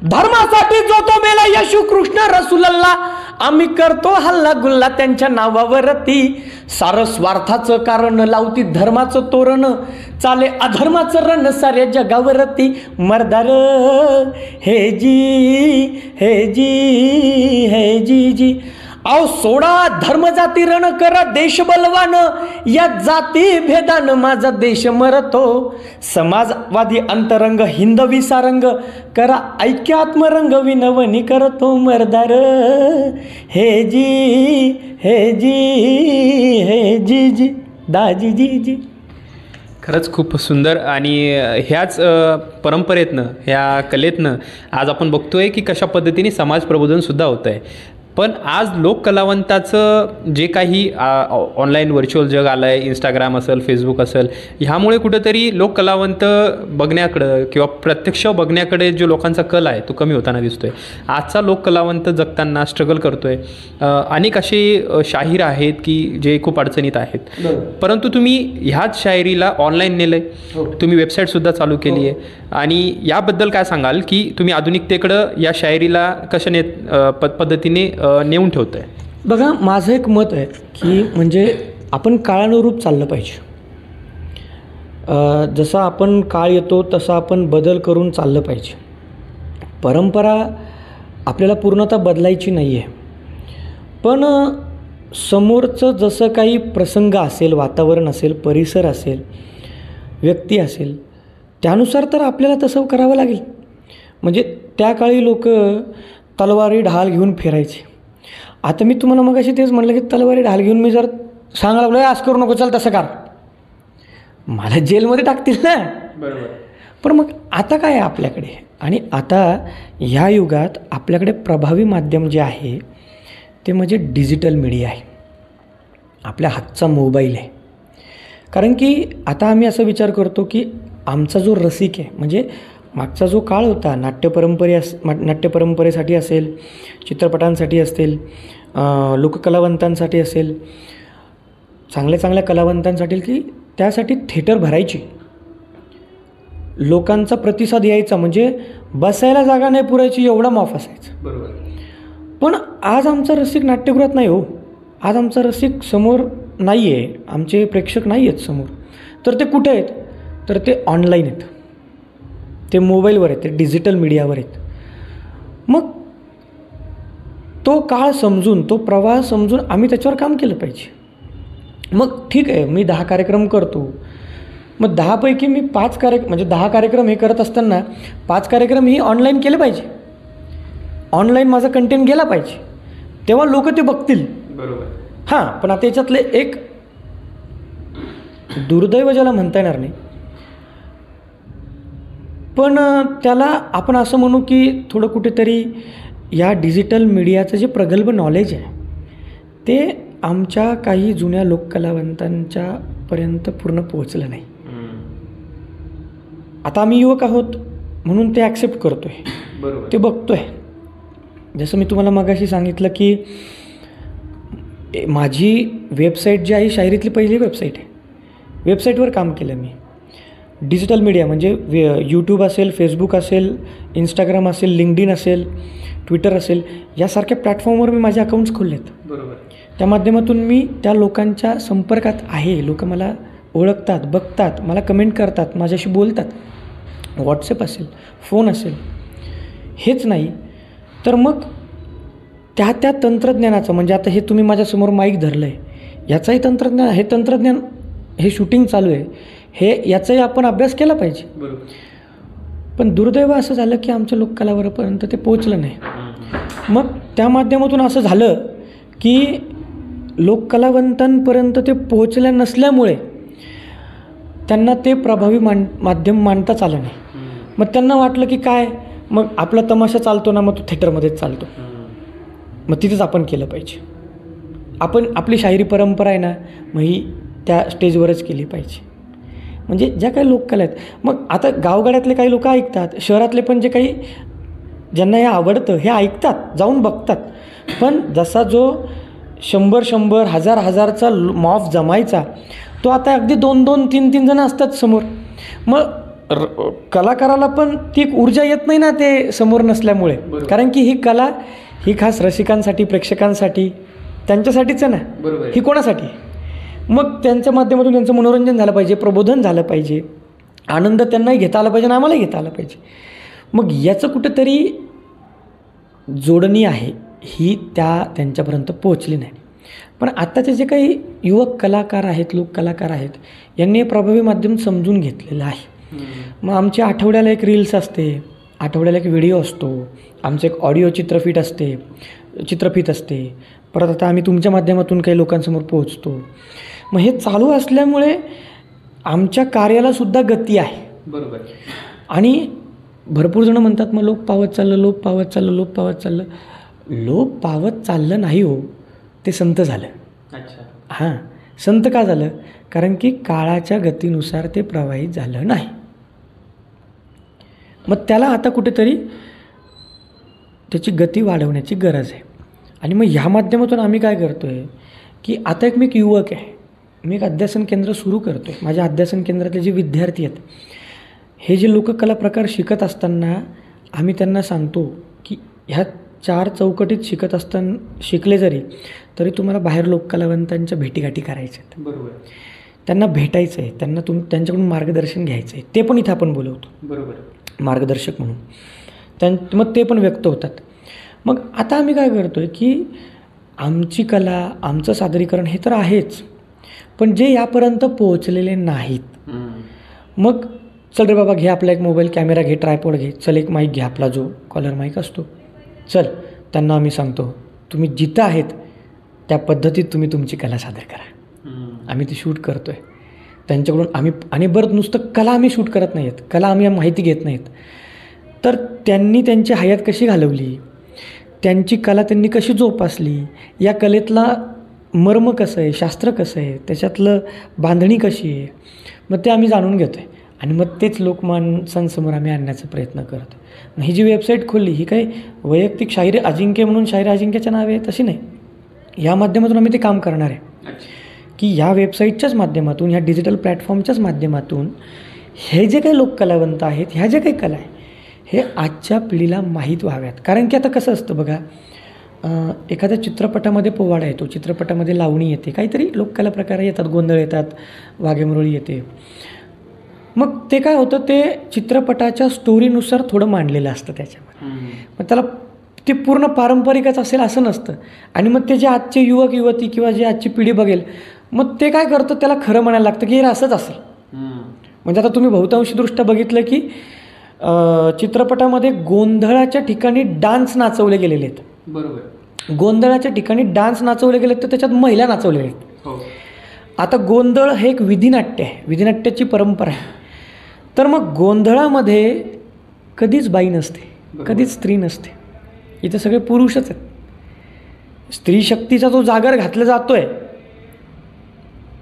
धर्मासाठी जो तो मेला, येशू कृष्ण रसूलल्ला. आम्ही करतो हल्ला गुल्ला त्यांच्या नावावरती, सारं स्वार्थाचं कारण लावती धर्माचं तोरण, चाले अधर्माचं रण साऱ्या जगावरती, मर्दार हे जी हे जी हे जी जी. आओ सोडा धर्म जाती रण करा देश बलवान, या जाती भेदान माझा देश मरतो, समाजवादी अंतरंग हिंदवी सारंग, करा ऐक्यात्मरंग विनवणी करतो, मर्दार हे जी हे जी हे जी जी दाजी जी जी. खरंच खूप सुंदर. आणि ह्याच परंपरेतनं, ह्या कलेतनं आज आपण बघतोय की कशा पद्धतीने समाज प्रबोधनसुद्धा होतं आहे. पण आज लोककलावंताचं जे काही ऑनलाईन व्हर्च्युअल जग आलं आहे, इंस्टाग्राम असेल, फेसबुक असेल, ह्यामुळे कुठंतरी लोककलावंत बघण्याकडं किंवा प्रत्यक्ष बघण्याकडे जो लोकांचा कल आहे तो कमी होताना दिसतो आहे. आजचा लोककलावंत जगताना स्ट्रगल करतो आहे. अनेक असे शाहीर आहेत की जे खूप अडचणीत आहेत, परंतु तुम्ही ह्याच शायरीला ऑनलाईन नेलं आहे, तुम्ही वेबसाईटसुद्धा चालू केली आहे. आणि याबद्दल काय सांगाल की तुम्ही आधुनिकतेकडं या शायरीला कशा पद्धतीने नेऊन ठेवतं आहे? बघा, माझं एक मत आहे की म्हणजे आपण काळानुरूप चाललं पाहिजे. जसा आपण काळ येतो तसा आपण बदल करून चाललं पाहिजे. परंपरा आपल्याला पूर्णतः बदलायची नाही आहे, पण समोरचं जसं काही प्रसंग असेल, वातावरण असेल, परिसर असेल, व्यक्ती असेल, त्यानुसार तर आपल्याला तसं करावं लागेल. म्हणजे त्या काळी लोक तलवारी ढाल घेऊन फिरायचे. आता मी तुम्हाला मगाशी तेच म्हटलं की तलवारी ढाल घेऊन मी जर सांगायला लागलो आज करू नको, चल तसं कर, मला जेलमध्ये टाकतील ना. बरोबर. पण मग आता काय आहे आपल्याकडे, आणि आता ह्या युगात आपल्याकडे प्रभावी माध्यम जे आहे ते म्हणजे डिजिटल मीडिया आहे, आपल्या हातचा मोबाईल आहे. कारण की आता आम्ही असा विचार करतो की आमचा जो रसिक आहे, म्हणजे मागचा जो काळ होता नाट्यपरंपरेसाठी असेल, चित्रपटांसाठी असेल, लोककलावंतांसाठी असेल, चांगल्या चांगल्या कलावंतांसाठी, की त्यासाठी थिएटर भरायची, लोकांचा प्रतिसाद यायचा, म्हणजे बसायला जागा नाही पुरायची एवढा माफ असायचं. बरोबर. पण आज आमचा रसिक नाट्यगृहात नाही हो, आज आमचा रसिक समोर नाही आहे, आमचे प्रेक्षक नाही आहेत समोर. तर ते कुठे आहेत? तर ते ऑनलाईन आहेत, ते मोबाईलवर आहेत, ते डिजिटल मीडियावर आहेत. मग तो काळ समजून, तो प्रवाह समजून आम्ही त्याच्यावर काम केलं पाहिजे. मग ठीक आहे, मी 10 कार्यक्रम करतो, मग 10पैकी मी 5 म्हणजे 10 कार्यक्रम हे करत असताना 5 कार्यक्रम ही ऑनलाईन केले पाहिजे, ऑनलाईन माझा कंटेंट गेला पाहिजे, तेव्हा लोक ते बघतील. बरोबर. हां, पण आता याच्यातले एक दुर्दैव ज्याला म्हणता येणार नाही, पण त्याला आपण असं म्हणू की थोडं कुठेतरी या डिजिटल मीडियाचं जे प्रगल्भ नॉलेज आहे ते आमच्या काही जुन्या लोककलावंतांच्यापर्यंत पूर्ण पोहोचलं नाही. आता आम्ही युवक आहोत म्हणून ते ॲक्सेप्ट करतो आहे, बरोबर, ते बघतो आहे. जसं मी तुम्हाला मगाशी सांगितलं की माझी वेबसाईट जी आहे शायरीतली पहिली वेबसाईट आहे, वेबसाईटवर काम केलं मी. डिजिटल मीडिया म्हणजे यूट्यूब असेल, फेसबुक असेल, इंस्टाग्राम असेल, लिंक्डइन असेल, ट्विटर असेल, यासारख्या प्लॅटफॉर्मवर मी माझे अकाउंट्स खोललेत. बरोबर. त्या माध्यमातून मी त्या लोकांच्या संपर्कात आहे, लोक मला ओळखतात, बघतात, मला कमेंट करतात, माझ्याशी बोलतात. व्हॉट्सअप असेल, फोन असेल, हेच नाही तर मग त्या तंत्रज्ञानाचं, म्हणजे आता हे तुम्ही माझ्यासमोर माईक धरलं आहे, याचाही तंत्रज्ञान, हे तंत्रज्ञान, हे शूटिंग चालू आहे, हे याचाही आपण अभ्यास केला पाहिजे. बरोबर. पण दुर्दैव असं झालं की आमच्या लोककलावरपर्यंत ते पोचलं नाही. मग त्या माध्यमातून असं झालं की लोककलावंतांपर्यंत ते पोचल्या नसल्यामुळे त्यांना ते प्रभावी माध्यम मांडताच आलं नाही. मग त्यांना वाटलं की काय, मग आपला तमाशा चालतो ना, मग तो थिएटरमध्येच चालतो, मग तिथेच आपण केलं पाहिजे. आपण आपली शाहिरी परंपरा आहे ना, मग ही त्या स्टेजवरच केली पाहिजे. म्हणजे ज्या काही लोककला आहेत, मग आता गावगाड्यातले काही लोक ऐकतात, शहरातले पण जे काही ज्यांना हे आवडतं हे ऐकतात, जाऊन बघतात. पण जसा जो 100 हजारचा मॉफ जमायचा, तो आता अगदी 2 3 जण असतात समोर. मग कलाकाराला पण ती एक ऊर्जा येत नाही ना ते समोर नसल्यामुळे. कारण की ही कला ही खास रसिकांसाठी, प्रेक्षकांसाठी, त्यांच्यासाठीच आहे ना. बरोबर. ही कोणासाठी? मग त्यांच्या माध्यमातून त्यांचं मनोरंजन झालं पाहिजे, प्रबोधन झालं पाहिजे, आनंद त्यांनाही घेता आला पाहिजे आणि आम्हालाही घेता आला पाहिजे. मग याचं कुठंतरी जोडणी आहे ही त्यांच्यापर्यंत पोहोचली नाही. पण आत्ताचे जे काही युवक कलाकार आहेत, लोक कलाकार आहेत, यांनी हे प्रभावी माध्यम समजून घेतलेलं आहे. मग आमची आठवड्याला एक रील्स असते, आठवड्याला एक व्हिडिओ असतो, आमचं एक ऑडिओ चित्रफित असते. परत आता आम्ही तुमच्या माध्यमातून काही लोकांसमोर पोहोचतो. मग हे चालू असल्यामुळे आमच्या कार्याला सुद्धा गती आहे. बरोबर. आणि भरपूर जणं म्हणतात मग लोप पावत चाललं. लोप पावत चाललं नाही हो, ते संत झालं. अच्छा. हां, संत का झालं? कारण की काळाच्या गतीनुसार ते प्रवाहित झालं नाही. मग त्याला आता कुठेतरी त्याची गती वाढवण्याची गरज आहे. आणि मग ह्या माध्यमातून आम्ही काय करतो आहे की आता मी एक युवक आहे, मी एक अध्यासन केंद्र सुरू करतो आहे. माझ्या अध्यासन केंद्रातले जे विद्यार्थी आहेत, हे जे लोककला प्रकार शिकत असताना आम्ही त्यांना सांगतो की ह्या 4 चौकटीत शिकले जरी तरी तुम्हाला बाहेर लोककलावंतांच्या भेटीगाठी करायच्या आहेत. बरोबर. त्यांना भेटायचं आहे, त्यांच्याकडून मार्गदर्शन घ्यायचं आहे. ते पण इथं आपण बोलवतो. बरोबर. मार्गदर्शक म्हणून. मग ते पण व्यक्त होतात. मग आता आम्ही काय करतो आहे की आमची कला, आमचं सादरीकरण हे तर आहेच, पण जे यापर्यंत पोहोचलेले नाहीत, मग चल रे बाबा, घे आपला एक मोबाईल कॅमेरा, घे ट्रायपॉड, घे, चल एक माईक घे, आपला जो कॉलर माईक असतो, चल. त्यांना आम्ही सांगतो तुम्ही जिथं आहेत त्या पद्धतीत तुम्ही तुमची कला सादर करा. आम्ही ती शूट करतो आहे त्यांच्याकडून. आणि बरं, नुसतं कला आम्ही शूट करत नाही आहेत, कला आम्ही माहिती घेत नाहीत, तर त्यांनी त्यांची हयात कशी घालवली, त्यांची कला त्यांनी कशी जोपासली, या कलेतला मर्म कसं आहे, शास्त्र कसं आहे, त्याच्यातलं बांधणी कशी आहे, मग ते आम्ही जाणून घेतो आहे. आणि मग तेच लोकमानसांसमोर आम्ही आणण्याचा प्रयत्न करतो. ही जी वेबसाईट खोलली ही काही वैयक्तिक शाहीर अजिंक्य म्हणून शाहीर अजिंक्यच्या नावे आहे तशी नाही. या माध्यमातून आम्ही ते काम करणार आहे की ह्या वेबसाईटच्याच माध्यमातून, ह्या डिजिटल प्लॅटफॉर्मच्याच माध्यमातून हे जे काही लोककलावंत आहेत, ह्या ज्या काही कला आहे, हे आजच्या पिढीला माहीत व्हाव्यात. कारण की आता कसं असतं बघा, एखाद्या चित्रपटामध्ये पोवाडा येतो, चित्रपटामध्ये लावणी येते, काहीतरी लोककला प्रकार येतात, गोंधळ येतात, वाघेमुरळी येते. मग ते काय होतं, ते चित्रपटाच्या स्टोरीनुसार थोडं मांडलेलं असतं त्याच्यामध्ये. मग त्याला ते पूर्ण पारंपरिकच असेल असं नसतं. आणि मग ते जे आजचे युवक युवती किंवा जे आजची पिढी बघेल, मग ते काय करतं, त्याला खरं म्हणायला लागतं की हे असंच असेल. म्हणजे आता तुम्ही बहुतांशीदृष्ट्या बघितलं की चित्रपटामध्ये गोंधळाच्या ठिकाणी डान्स नाचवले गेलेले आहेत. बरोबर. गोंधळाच्या ठिकाणी डान्स नाचवले गेले तर त्याच्यात महिला नाचवलेल्या आहेत. आता गोंधळ हे एक विधिनाट्य आहे, विधिनाट्याची परंपरा आहे. तर मग गोंधळामध्ये कधीच बाई नसते, कधीच स्त्री नसते, इथे सगळे पुरुषच आहेत. स्त्री शक्तीचा जो जागर घातला जातोय,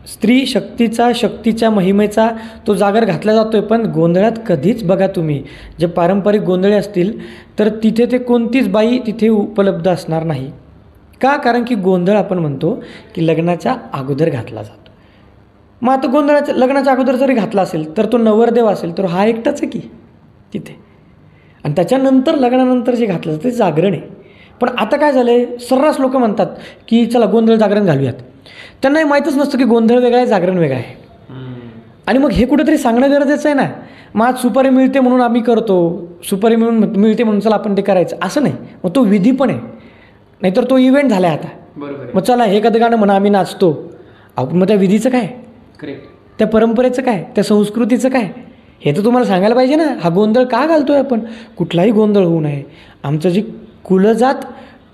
स्त्री शक्तीच्या महिमेचा तो जागर घातला जातोय. पण गोंधळात कधीच बघा तुम्ही, जे पारंपरिक गोंधळे असतील तर तिथे ते कोणतीच बाई तिथे उपलब्ध असणार नाही. का? कारण की गोंधळ आपण म्हणतो की लग्नाच्या अगोदर घातला जातो. मग आता लग्नाच्या अगोदर जरी घातला असेल तर तो नवरदेव असेल तर हा एकटाच आहे की तिथे, आणि त्याच्यानंतर लग्नानंतर जे घातलं जातं ते जागरण आहे. पण आता काय झालं आहे, सर्रास लोक म्हणतात की चला गोंधळ जागरण घालूयात. त्यांना हे माहीतच नसतं की गोंधळ वेगळा आहे, जागरण वेगळं आहे. आणि मग हे कुठेतरी सांगणं गरजेचं आहे ना. मग आज सुपारी मिळते म्हणून आम्ही करतो, सुपारी मिळते म्हणून चला आपण ते करायचं असं नाही. मग तो विधी पण आहे, नाहीतर तो इव्हेंट झाला आहे आता. बरोबर. मग चला हे कधी गाणं म्हणा, आम्ही नाचतो. मग त्या विधीचं काय, त्या परंपरेचं काय, त्या संस्कृतीचं काय, हे तर तुम्हाला सांगायला पाहिजे ना. हा गोंधळ का घालतोय आपण? कुठलाही गोंधळ होऊ नये. आमचं जी कुलजात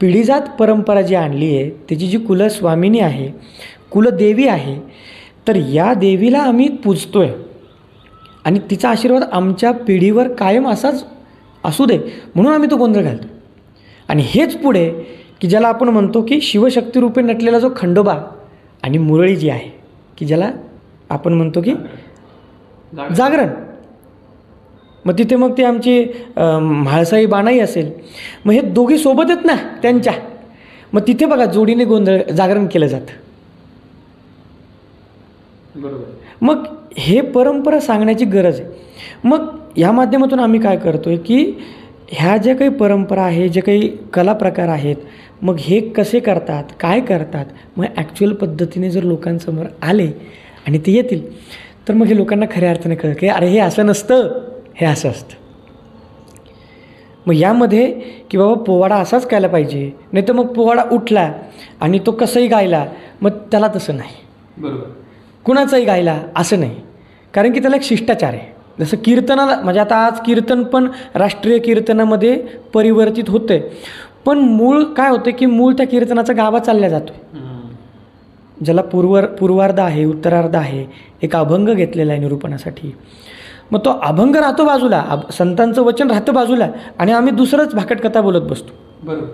पिढीजात परंपरा जी आणली आहे, त्याची जी कुलस्वामिनी आहे, कुलदेवी आहे, तर या देवीला आम्ही पूजतोय आणि तिचा आशीर्वाद आमच्या पिढीवर कायम असाच असू दे म्हणून आम्ही तो गोंधळ घालतो. आणि हेच पुढे की ज्याला आपण म्हणतो की शिवशक्तीरूपे नटलेला जो खंडोबा आणि मुरळी जी आहे की ज्याला आपण म्हणतो की जागरण, मग तिथे मग ती आमची म्हाळसाई बाणाई असेल, मग हे दोघी सोबत आहेत ना त्यांच्या, मग तिथे बघा जोडीने गोंधळ जागरण केलं जातं. बरोबर. मग हे परंपरा सांगण्याची गरज आहे. मग या माध्यमातून आम्ही काय करतोय की ह्या ज्या काही परंपरा आहे, जे काही कला प्रकार आहेत, मग हे कसे करतात, काय करतात, मग ॲक्च्युअल पद्धतीने जर लोकांसमोर आले आणि ते येतील, तर मग हे लोकांना खऱ्या अर्थाने कळतं की अरे हे असं नसतं, हे असं असतं. मग यामध्ये की बाबा पोवाडा असाच गायला पाहिजे, नाही तर मग पोवाडा उठला आणि तो कसंही गायला, मग त्याला तसं नाही. बरोबर. कुणाचाही गायला असं नाही, कारण की त्याला एक शिष्टाचार आहे. जसं कीर्तनाला, म्हणजे आता आज कीर्तन पण राष्ट्रीय कीर्तनामध्ये परिवर्तित होतं आहे, पण मूळ काय होतं की मूळ त्या कीर्तनाचा गाभा चालला जातो. ज्याला पूर्वार्ध आहे, उत्तरार्ध आहे, एक अभंग घेतलेला आहे निरूपणासाठी. मग तो अभंग राहतो बाजूला, संतांचं वचन राहतं बाजूला, आणि आम्ही दुसरंच भाकटकथा बोलत बसतो. बरोबर.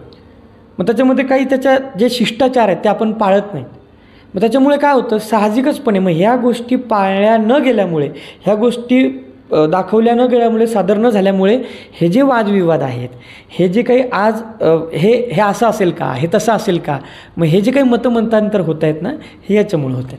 मग त्याच्यामध्ये काही त्याच्या जे शिष्टाचार आहेत ते आपण पाळत नाहीत. मग त्याच्यामुळे काय होतं, साहजिकचपणे मग ह्या गोष्टी पाळल्या न गेल्यामुळे, ह्या गोष्टी दाखवल्या न गेल्यामुळे, सादर न झाल्यामुळे हे जे वादविवाद आहेत, हे जे काही आज हे असं असेल का, हे तसं असेल का, मग हे जे काही मतमतांतर होत आहेत ना, हे याच्यामुळे होत आहेत.